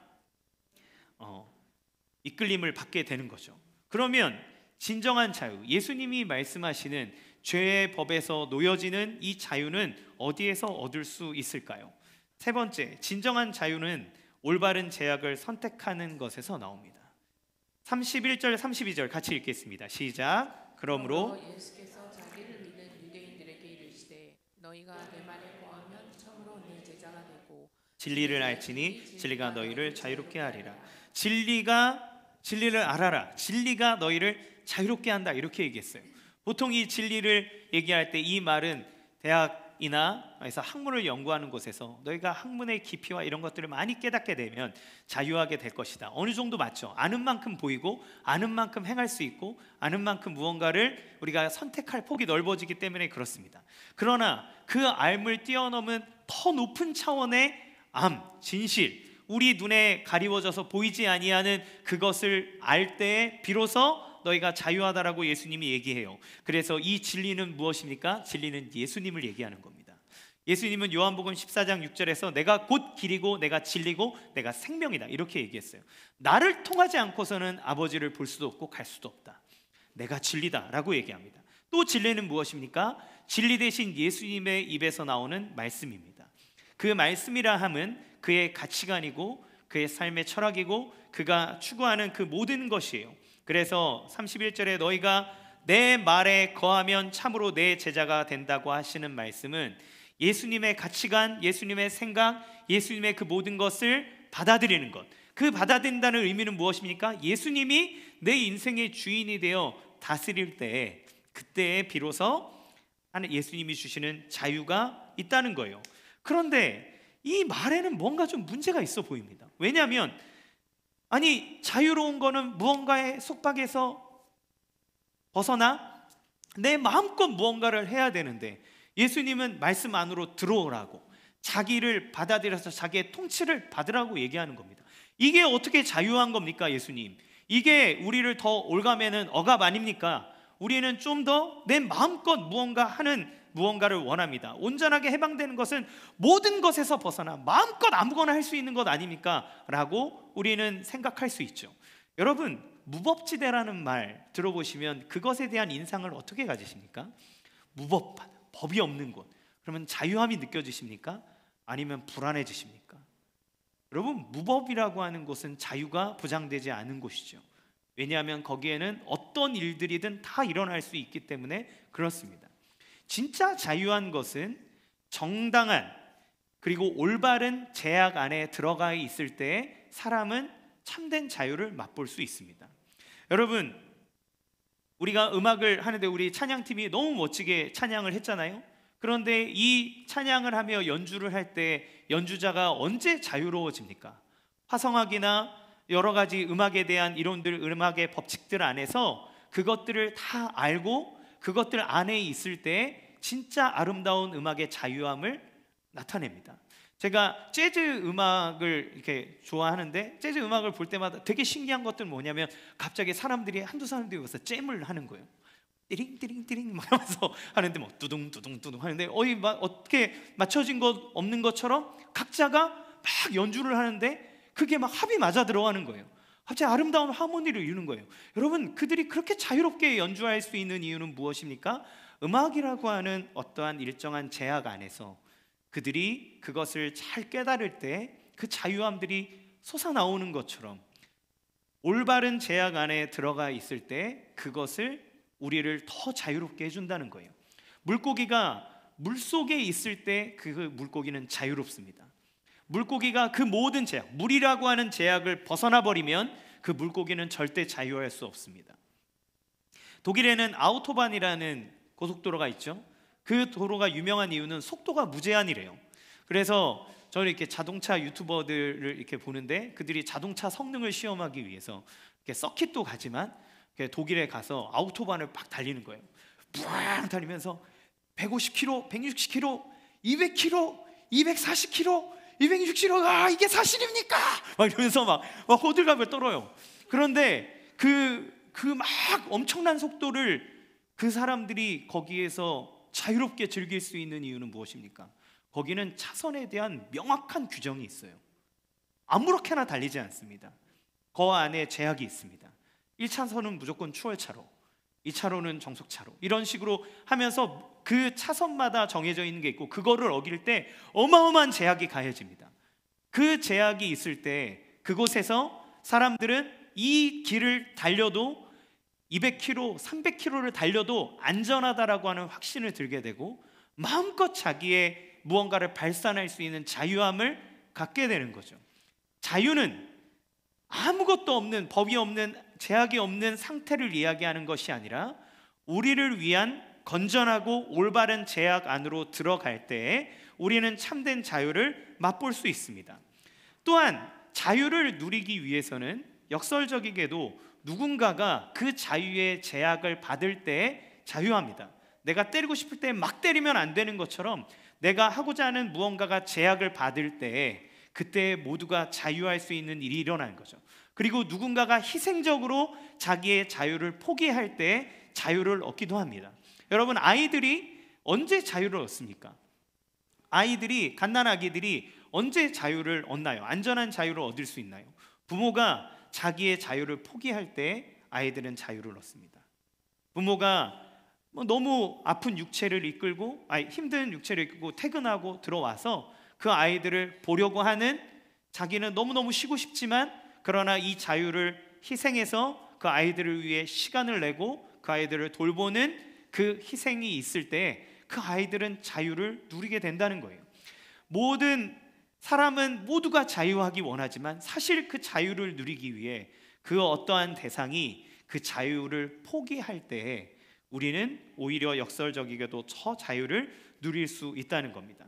이끌림을 받게 되는 거죠. 그러면 진정한 자유, 예수님이 말씀하시는 죄의 법에서 놓여지는 이 자유는 어디에서 얻을 수 있을까요? 세 번째, 진정한 자유는 올바른 제약을 선택하는 것에서 나옵니다. 31절 32절 같이 읽겠습니다. 시작. 그러므로 예수께서 자기를 믿는 유대인들에게 이르시되 너희가 내 말에 거하면 참으로 내 제자가 되고 진리를 알지니 진리가 너희를 자유롭게 하리라. 진리를 알아라. 진리가 너희를 자유롭게 한다. 이렇게 얘기했어요. 보통 이 진리를 얘기할 때 이 말은 대학이나 그래서 학문을 연구하는 곳에서 너희가 학문의 깊이와 이런 것들을 많이 깨닫게 되면 자유하게 될 것이다. 어느 정도 맞죠. 아는 만큼 보이고 아는 만큼 행할 수 있고 아는 만큼 무언가를 우리가 선택할 폭이 넓어지기 때문에 그렇습니다. 그러나 그 알을 뛰어넘은 더 높은 차원의 진실, 우리 눈에 가리워져서 보이지 아니하는 그것을 알 때에 비로소 너희가 자유하다라고 예수님이 얘기해요. 그래서 이 진리는 무엇입니까? 진리는 예수님을 얘기하는 겁니다. 예수님은 요한복음 14장 6절에서 내가 곧 길이고 내가 진리고 내가 생명이다 이렇게 얘기했어요. 나를 통하지 않고서는 아버지를 볼 수도 없고 갈 수도 없다. 내가 진리다라고 얘기합니다. 또 진리는 무엇입니까? 진리 대신 예수님의 입에서 나오는 말씀입니다. 그 말씀이라 함은 그의 가치관이고 그의 삶의 철학이고 그가 추구하는 그 모든 것이에요. 그래서 31절에 너희가 내 말에 거하면 참으로 내 제자가 된다고 하시는 말씀은 예수님의 가치관, 예수님의 생각, 예수님의 그 모든 것을 받아들이는 것. 그 받아들인다는 의미는 무엇입니까? 예수님이 내 인생의 주인이 되어 다스릴 때에 그때에 비로소 예수님이 주시는 자유가 있다는 거예요. 그런데 이 말에는 뭔가 좀 문제가 있어 보입니다. 왜냐하면 아니 자유로운 거는 무언가의 속박에서 벗어나 내 마음껏 무언가를 해야 되는데 예수님은 말씀 안으로 들어오라고 자기를 받아들여서 자기의 통치를 받으라고 얘기하는 겁니다. 이게 어떻게 자유한 겁니까 예수님? 이게 우리를 더 올가매는 억압 아닙니까? 우리는 좀 더 내 마음껏 무언가 하는 무언가를 원합니다. 온전하게 해방되는 것은 모든 것에서 벗어나 마음껏 아무거나 할 수 있는 것 아닙니까? 라고 우리는 생각할 수 있죠. 여러분 무법지대라는 말 들어보시면 그것에 대한 인상을 어떻게 가지십니까? 무법하다, 법이 없는 곳. 그러면 자유함이 느껴지십니까? 아니면 불안해지십니까? 여러분 무법이라고 하는 곳은 자유가 보장되지 않은 곳이죠. 왜냐하면 거기에는 어떤 일들이든 다 일어날 수 있기 때문에 그렇습니다. 진짜 자유한 것은 정당한 그리고 올바른 제약 안에 들어가 있을 때 사람은 참된 자유를 맛볼 수 있습니다. 여러분 우리가 음악을 하는데 우리 찬양팀이 너무 멋지게 찬양을 했잖아요. 그런데 이 찬양을 하며 연주를 할 때 연주자가 언제 자유로워집니까? 화성학이나 여러 가지 음악에 대한 이론들, 음악의 법칙들 안에서 그것들을 다 알고 그것들 안에 있을 때 진짜 아름다운 음악의 자유함을 나타냅니다. 제가 재즈 음악을 이렇게 좋아하는데 재즈 음악을 볼 때마다 되게 신기한 것들은 뭐냐면 갑자기 사람들이 한두 사람들이 와서 잼을 하는 거예요. 띠링 띠링 띠링 막 하면서 하는데 뭐 두둥 두둥 두둥 하는데 막 어떻게 맞춰진 것 없는 것처럼 각자가 막 연주를 하는데 그게 막 합이 맞아 들어가는 거예요. 갑자기 아름다운 하모니를 이루는 거예요. 여러분 그들이 그렇게 자유롭게 연주할 수 있는 이유는 무엇입니까? 음악이라고 하는 어떠한 일정한 제약 안에서 그들이 그것을 잘 깨달을 때 그 자유함들이 솟아나오는 것처럼 올바른 제약 안에 들어가 있을 때 그것을 우리를 더 자유롭게 해준다는 거예요. 물고기가 물속에 있을 때 그 물고기는 자유롭습니다. 물고기가 그 모든 제약, 물이라고 하는 제약을 벗어나 버리면 그 물고기는 절대 자유할 수 없습니다. 독일에는 아우토반이라는 고속도로가 있죠. 그 도로가 유명한 이유는 속도가 무제한이래요. 그래서 저는 이렇게 자동차 유튜버들을 이렇게 보는데 그들이 자동차 성능을 시험하기 위해서 이렇게 서킷도 가지만 독일에 가서 아우토반을 막 달리는 거예요. 푸앙 달리면서 150km, 160km, 200km, 240km, 260km가 이게 사실입니까? 막 이러면서 막 호들갑을 떨어요. 그런데 그 막 엄청난 속도를 그 사람들이 거기에서 자유롭게 즐길 수 있는 이유는 무엇입니까? 거기는 차선에 대한 명확한 규정이 있어요. 아무렇게나 달리지 않습니다. 그 안에 제약이 있습니다. 1차선은 무조건 추월차로, 2차로는 정속차로 이런 식으로 하면서 그 차선마다 정해져 있는 게 있고 그거를 어길 때 어마어마한 제약이 가해집니다. 그 제약이 있을 때 그곳에서 사람들은 이 길을 달려도 200km, 300km를 달려도 안전하다라고 하는 확신을 들게 되고 마음껏 자기의 무언가를 발산할 수 있는 자유함을 갖게 되는 거죠. 자유는 아무것도 없는, 법이 없는, 제약이 없는 상태를 이야기하는 것이 아니라 우리를 위한 건전하고 올바른 제약 안으로 들어갈 때에 우리는 참된 자유를 맛볼 수 있습니다. 또한 자유를 누리기 위해서는 역설적이게도 누군가가 그 자유의 제약을 받을 때 자유합니다. 내가 때리고 싶을 때 막 때리면 안 되는 것처럼 내가 하고자 하는 무언가가 제약을 받을 때 그때 모두가 자유할 수 있는 일이 일어나는 거죠. 그리고 누군가가 희생적으로 자기의 자유를 포기할 때 자유를 얻기도 합니다. 여러분 아이들이 언제 자유를 얻습니까? 아이들이 갓난아기들이 언제 자유를 얻나요? 안전한 자유를 얻을 수 있나요? 부모가 자기의 자유를 포기할 때 아이들은 자유를 얻습니다. 부모가 너무 아픈 육체를 이끌고 힘든 육체를 이끌고 퇴근하고 들어와서 그 아이들을 보려고 하는 자기는 너무너무 쉬고 싶지만 그러나 이 자유를 희생해서 그 아이들을 위해 시간을 내고 그 아이들을 돌보는 그 희생이 있을 때 그 아이들은 자유를 누리게 된다는 거예요. 모든 사람은 모두가 자유하기 원하지만 사실 그 자유를 누리기 위해 그 어떠한 대상이 그 자유를 포기할 때 우리는 오히려 역설적이게도 저 자유를 누릴 수 있다는 겁니다.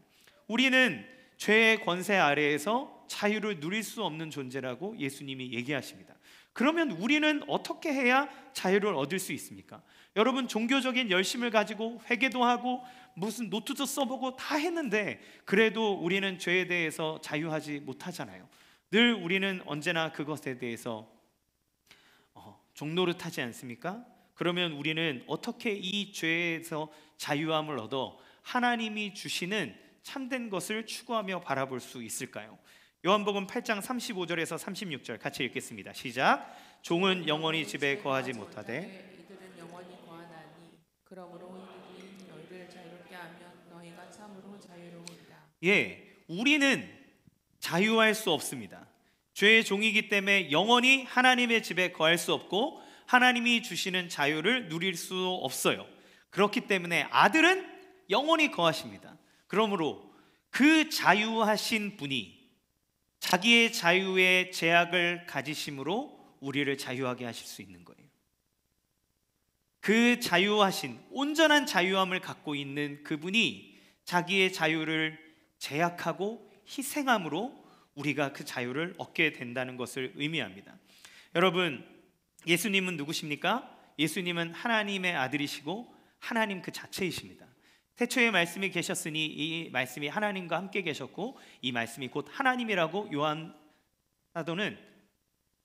우리는 죄의 권세 아래에서 자유를 누릴 수 없는 존재라고 예수님이 얘기하십니다. 그러면 우리는 어떻게 해야 자유를 얻을 수 있습니까? 여러분, 종교적인 열심을 가지고 회개도 하고 무슨 노트도 써보고 다 했는데 그래도 우리는 죄에 대해서 자유하지 못하잖아요. 늘 우리는 언제나 그것에 대해서 종노릇하지 않습니까? 그러면 우리는 어떻게 이 죄에서 자유함을 얻어 하나님이 주시는 참된 것을 추구하며 바라볼 수 있을까요? 요한복음 8장 35절에서 36절 같이 읽겠습니다. 시작. 종은 영원히 집에 거하지 못하되 이들은 영원히 거하나니 그러므로 이들이 너희를 자유롭게 하면 너희가 참으로 자유로우리라. 우리는 자유할 수 없습니다. 죄의 종이기 때문에 영원히 하나님의 집에 거할 수 없고 하나님이 주시는 자유를 누릴 수 없어요. 그렇기 때문에 아들은 영원히 거하십니다. 그러므로 그 자유하신 분이 자기의 자유의 제약을 가지심으로 우리를 자유하게 하실 수 있는 거예요. 그 자유하신 온전한 자유함을 갖고 있는 그분이 자기의 자유를 제약하고 희생함으로 우리가 그 자유를 얻게 된다는 것을 의미합니다. 여러분, 예수님은 누구십니까? 예수님은 하나님의 아들이시고 하나님 그 자체이십니다. 태초에 말씀이 계셨으니 이 말씀이 하나님과 함께 계셨고 이 말씀이 곧 하나님이라고 요한 사도는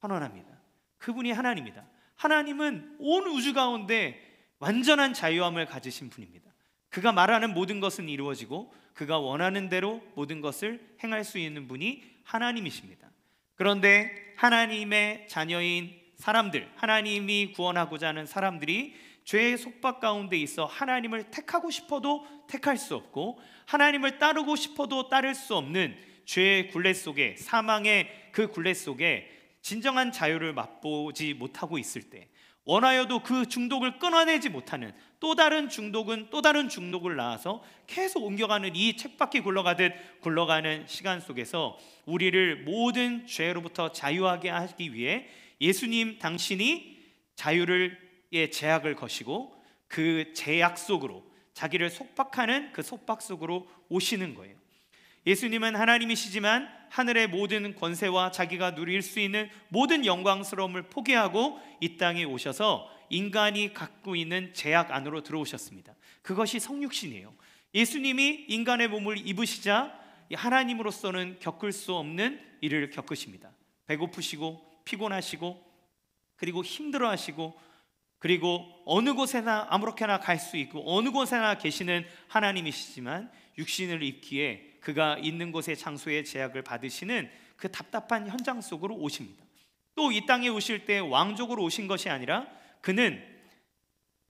선언합니다. 그분이 하나님이다. 하나님은 온 우주 가운데 완전한 자유함을 가지신 분입니다. 그가 말하는 모든 것은 이루어지고 그가 원하는 대로 모든 것을 행할 수 있는 분이 하나님이십니다. 그런데 하나님의 자녀인 사람들, 하나님이 구원하고자 하는 사람들이 죄의 속박 가운데 있어 하나님을 택하고 싶어도 택할 수 없고 하나님을 따르고 싶어도 따를 수 없는 죄의 굴레 속에, 사망의 그 굴레 속에 진정한 자유를 맛보지 못하고 있을 때, 원하여도 그 중독을 끊어내지 못하는 또 다른 중독은 또 다른 중독을 낳아서 계속 옮겨가는 이 쳇바퀴 굴러가듯 굴러가는 시간 속에서 우리를 모든 죄로부터 자유하게 하기 위해 예수님 당신이 자유를 제약을 거시고 그 제약 속으로 자기를 속박하는 그 속박 속으로 오시는 거예요. 예수님은 하나님이시지만 하늘의 모든 권세와 자기가 누릴 수 있는 모든 영광스러움을 포기하고 이 땅에 오셔서 인간이 갖고 있는 제약 안으로 들어오셨습니다. 그것이 성육신이에요. 예수님이 인간의 몸을 입으시자 하나님으로서는 겪을 수 없는 일을 겪으십니다. 배고프시고 피곤하시고 그리고 힘들어하시고 그리고 어느 곳에나 아무렇게나 갈 수 있고 어느 곳에나 계시는 하나님이시지만 육신을 입기에 그가 있는 곳의 장소의 제약을 받으시는 그 답답한 현장 속으로 오십니다. 또 이 땅에 오실 때 왕족으로 오신 것이 아니라 그는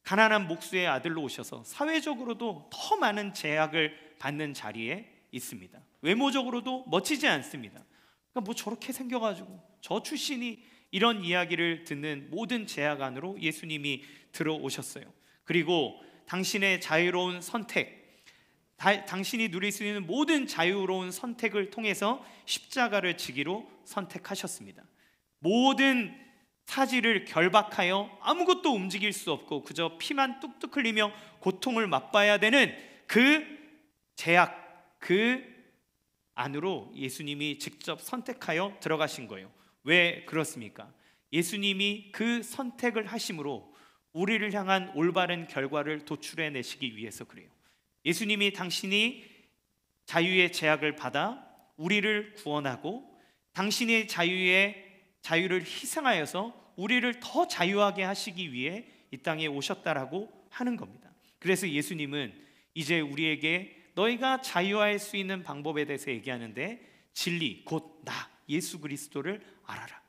가난한 목수의 아들로 오셔서 사회적으로도 더 많은 제약을 받는 자리에 있습니다. 외모적으로도 멋지지 않습니다. 그러니까 뭐 저렇게 생겨가지고 저 출신이 이런 이야기를 듣는 모든 제약 안으로 예수님이 들어오셨어요. 그리고 당신의 자유로운 선택, 당신이 누릴 수 있는 모든 자유로운 선택을 통해서 십자가를 지기로 선택하셨습니다. 모든 사지를 결박하여 아무것도 움직일 수 없고 그저 피만 뚝뚝 흘리며 고통을 맛봐야 되는 그 제약, 그 안으로 예수님이 직접 선택하여 들어가신 거예요. 왜 그렇습니까? 예수님이 그 선택을 하심으로 우리를 향한 올바른 결과를 도출해내시기 위해서 그래요. 예수님이 당신이 자유의 제약을 받아 우리를 구원하고 당신의 자유를 희생하여서 우리를 더 자유하게 하시기 위해 이 땅에 오셨다라고 하는 겁니다. 그래서 예수님은 이제 우리에게 너희가 자유할 수 있는 방법에 대해서 얘기하는데 진리, 곧 나 예수 그리스도를 알아라.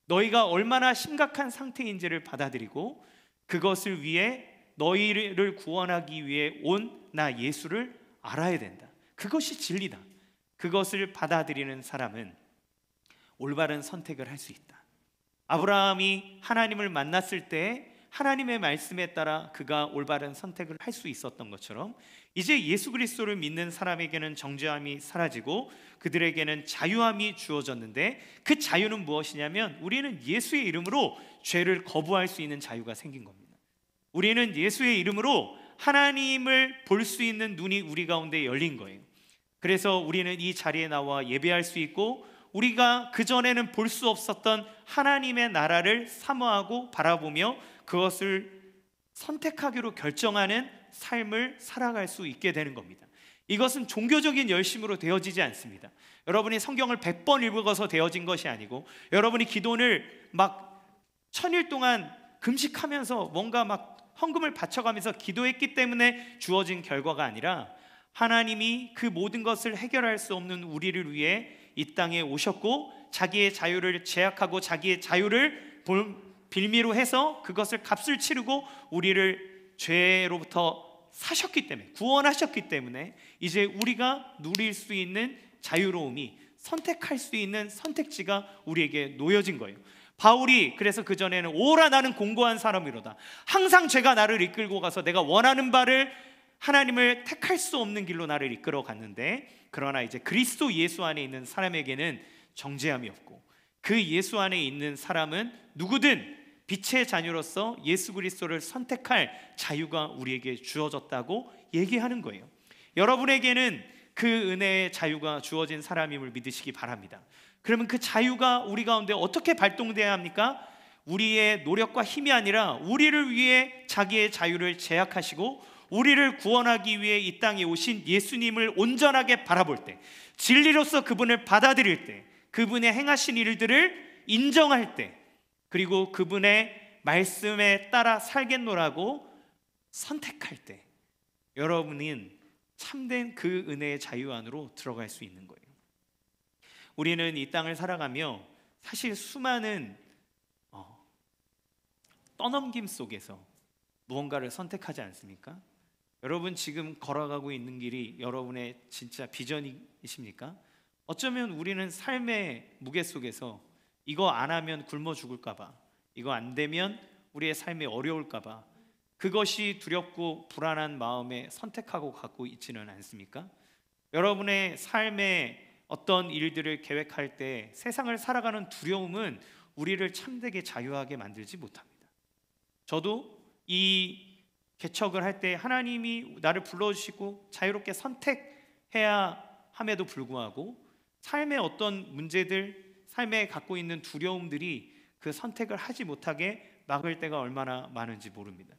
너희가 얼마나 심각한 상태인지를 받아들이고 그것을 위해 너희를 구원하기 위해 온 나 예수를 알아야 된다. 그것이 진리다. 그것을 받아들이는 사람은 올바른 선택을 할 수 있다. 아브라함이 하나님을 만났을 때 하나님의 말씀에 따라 그가 올바른 선택을 할 수 있었던 것처럼 이제 예수 그리스도를 믿는 사람에게는 정죄함이 사라지고 그들에게는 자유함이 주어졌는데 그 자유는 무엇이냐면 우리는 예수의 이름으로 죄를 거부할 수 있는 자유가 생긴 겁니다. 우리는 예수의 이름으로 하나님을 볼 수 있는 눈이 우리 가운데 열린 거예요. 그래서 우리는 이 자리에 나와 예배할 수 있고, 우리가 그전에는 볼 수 없었던 하나님의 나라를 사모하고 바라보며 그것을 선택하기로 결정하는 삶을 살아갈 수 있게 되는 겁니다. 이것은 종교적인 열심으로 되어지지 않습니다. 여러분이 성경을 100번 읽어서 되어진 것이 아니고, 여러분이 기도를 막 1000일 동안 금식하면서 뭔가 막 헌금을 바쳐가면서 기도했기 때문에 주어진 결과가 아니라, 하나님이 그 모든 것을 해결할 수 없는 우리를 위해 이 땅에 오셨고, 자기의 자유를 제약하고 자기의 자유를 빌미로 해서 그것을 값을 치르고 우리를 죄로부터 사셨기 때문에, 구원하셨기 때문에 이제 우리가 누릴 수 있는 자유로움이, 선택할 수 있는 선택지가 우리에게 놓여진 거예요. 바울이 그래서 그전에는 오라 나는 공고한 사람이로다, 항상 죄가 나를 이끌고 가서 내가 원하는 바를, 하나님을 택할 수 없는 길로 나를 이끌어 갔는데, 그러나 이제 그리스도 예수 안에 있는 사람에게는 정죄함이 없고, 그 예수 안에 있는 사람은 누구든 빛의 자녀로서 예수 그리스도를 선택할 자유가 우리에게 주어졌다고 얘기하는 거예요. 여러분에게는 그 은혜의 자유가 주어진 사람임을 믿으시기 바랍니다. 그러면 그 자유가 우리 가운데 어떻게 발동돼야 합니까? 우리의 노력과 힘이 아니라 우리를 위해 자기의 자유를 제약하시고 우리를 구원하기 위해 이 땅에 오신 예수님을 온전하게 바라볼 때, 진리로서 그분을 받아들일 때, 그분의 행하신 일들을 인정할 때, 그리고 그분의 말씀에 따라 살겠노라고 선택할 때, 여러분은 참된 그 은혜의 자유 안으로 들어갈 수 있는 거예요. 우리는 이 땅을 살아가며 사실 수많은 떠넘김 속에서 무언가를 선택하지 않습니까? 여러분 지금 걸어가고 있는 길이 여러분의 진짜 비전이십니까? 어쩌면 우리는 삶의 무게 속에서 이거 안 하면 굶어 죽을까 봐, 이거 안 되면 우리의 삶이 어려울까 봐, 그것이 두렵고 불안한 마음에 선택하고 갖고 있지는 않습니까? 여러분의 삶에 어떤 일들을 계획할 때 세상을 살아가는 두려움은 우리를 참되게 자유하게 만들지 못합니다. 저도 이 개척을 할 때 하나님이 나를 불러주시고 자유롭게 선택해야 함에도 불구하고 삶의 어떤 문제들, 삶에 갖고 있는 두려움들이 그 선택을 하지 못하게 막을 때가 얼마나 많은지 모릅니다.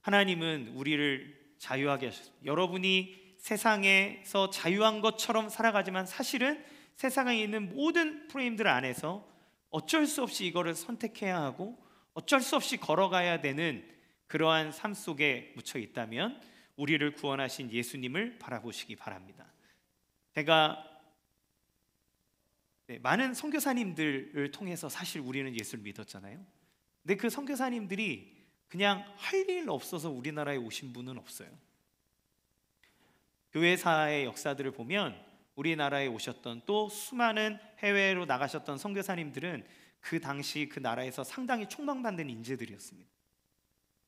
하나님은 우리를 자유하게 하셨습니다. 여러분이 세상에서 자유한 것처럼 살아가지만 사실은 세상에 있는 모든 프레임들 안에서 어쩔 수 없이 이거를 선택해야 하고 어쩔 수 없이 걸어가야 되는 그러한 삶 속에 묻혀 있다면 우리를 구원하신 예수님을 바라보시기 바랍니다. 제가 많은 선교사님들을 통해서 사실 우리는 예수를 믿었잖아요. 근데 그 선교사님들이 그냥 할 일 없어서 우리나라에 오신 분은 없어요. 교회사의 역사들을 보면 우리나라에 오셨던 또 수많은 해외로 나가셨던 선교사님들은 그 당시 그 나라에서 상당히 촉망받는 인재들이었습니다.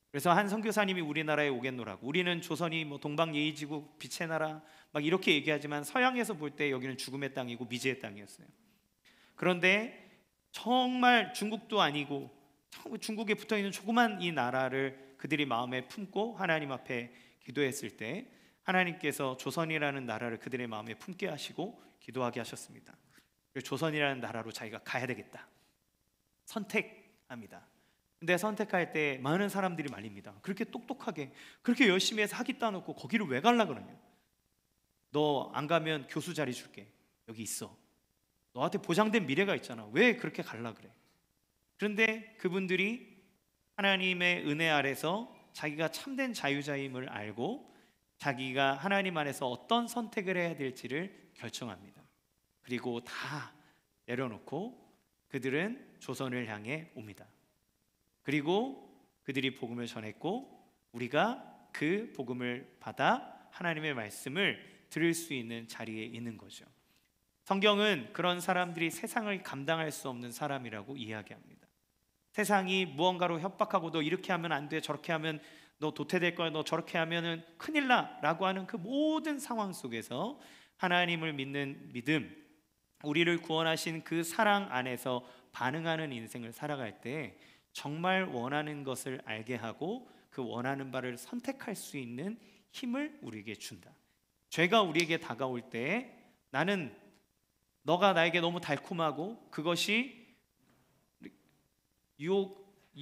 그래서 한 선교사님이 우리나라에 오겠노라고, 우리는 조선이 뭐 동방예의지국 빛의 나라 막 이렇게 얘기하지만 서양에서 볼 때 여기는 죽음의 땅이고 미지의 땅이었어요. 그런데 정말 중국도 아니고 중국에 붙어있는 조그만 이 나라를 그들이 마음에 품고 하나님 앞에 기도했을 때 하나님께서 조선이라는 나라를 그들의 마음에 품게 하시고 기도하게 하셨습니다. 조선이라는 나라로 자기가 가야 되겠다 선택합니다. 근데 선택할 때 많은 사람들이 말립니다. 그렇게 똑똑하게 그렇게 열심히 해서 학위 따놓고 거기를 왜 갈라 그러냐, 너 안 가면 교수 자리 줄게, 여기 있어, 너한테 보장된 미래가 있잖아, 왜 그렇게 갈라 그래. 그런데 그분들이 하나님의 은혜 아래서 자기가 참된 자유자임을 알고 자기가 하나님 안에서 어떤 선택을 해야 될지를 결정합니다. 그리고 다 내려놓고 그들은 조선을 향해 옵니다. 그리고 그들이 복음을 전했고 우리가 그 복음을 받아 하나님의 말씀을 들을 수 있는 자리에 있는 거죠. 성경은 그런 사람들이 세상을 감당할 수 없는 사람이라고 이야기합니다. 세상이 무언가로 협박하고 너 이렇게 하면 안 돼, 저렇게 하면 너 도태될 거야, 너 저렇게 하면은 큰일 나 라고 하는 그 모든 상황 속에서 하나님을 믿는 믿음, 우리를 구원하신 그 사랑 안에서 반응하는 인생을 살아갈 때 정말 원하는 것을 알게 하고 그 원하는 바를 선택할 수 있는 힘을 우리에게 준다. 죄가 우리에게 다가올 때 나는 너가 나에게 너무 달콤하고 그것이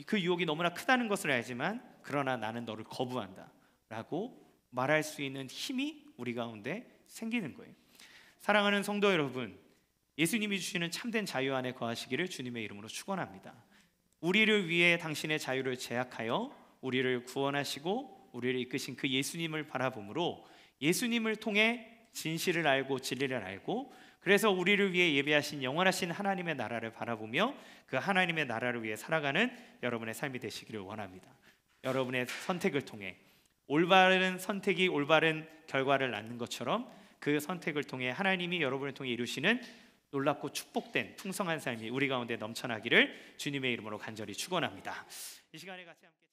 그 유혹이 너무나 크다는 것을 알지만 그러나 나는 너를 거부한다 라고 말할 수 있는 힘이 우리 가운데 생기는 거예요. 사랑하는 성도 여러분, 예수님이 주시는 참된 자유 안에 거하시기를 주님의 이름으로 축원합니다. 우리를 위해 당신의 자유를 제약하여 우리를 구원하시고 우리를 이끄신 그 예수님을 바라보므로 예수님을 통해 진실을 알고 진리를 알고 그래서 우리를 위해 예배하신 영원하신 하나님의 나라를 바라보며 그 하나님의 나라를 위해 살아가는 여러분의 삶이 되시기를 원합니다. 여러분의 선택을 통해 올바른 선택이 올바른 결과를 낳는 것처럼 그 선택을 통해 하나님이 여러분을 통해 이루시는 놀랍고 축복된 풍성한 삶이 우리 가운데 넘쳐나기를 주님의 이름으로 간절히 축원합니다. 이 시간에 같이 함께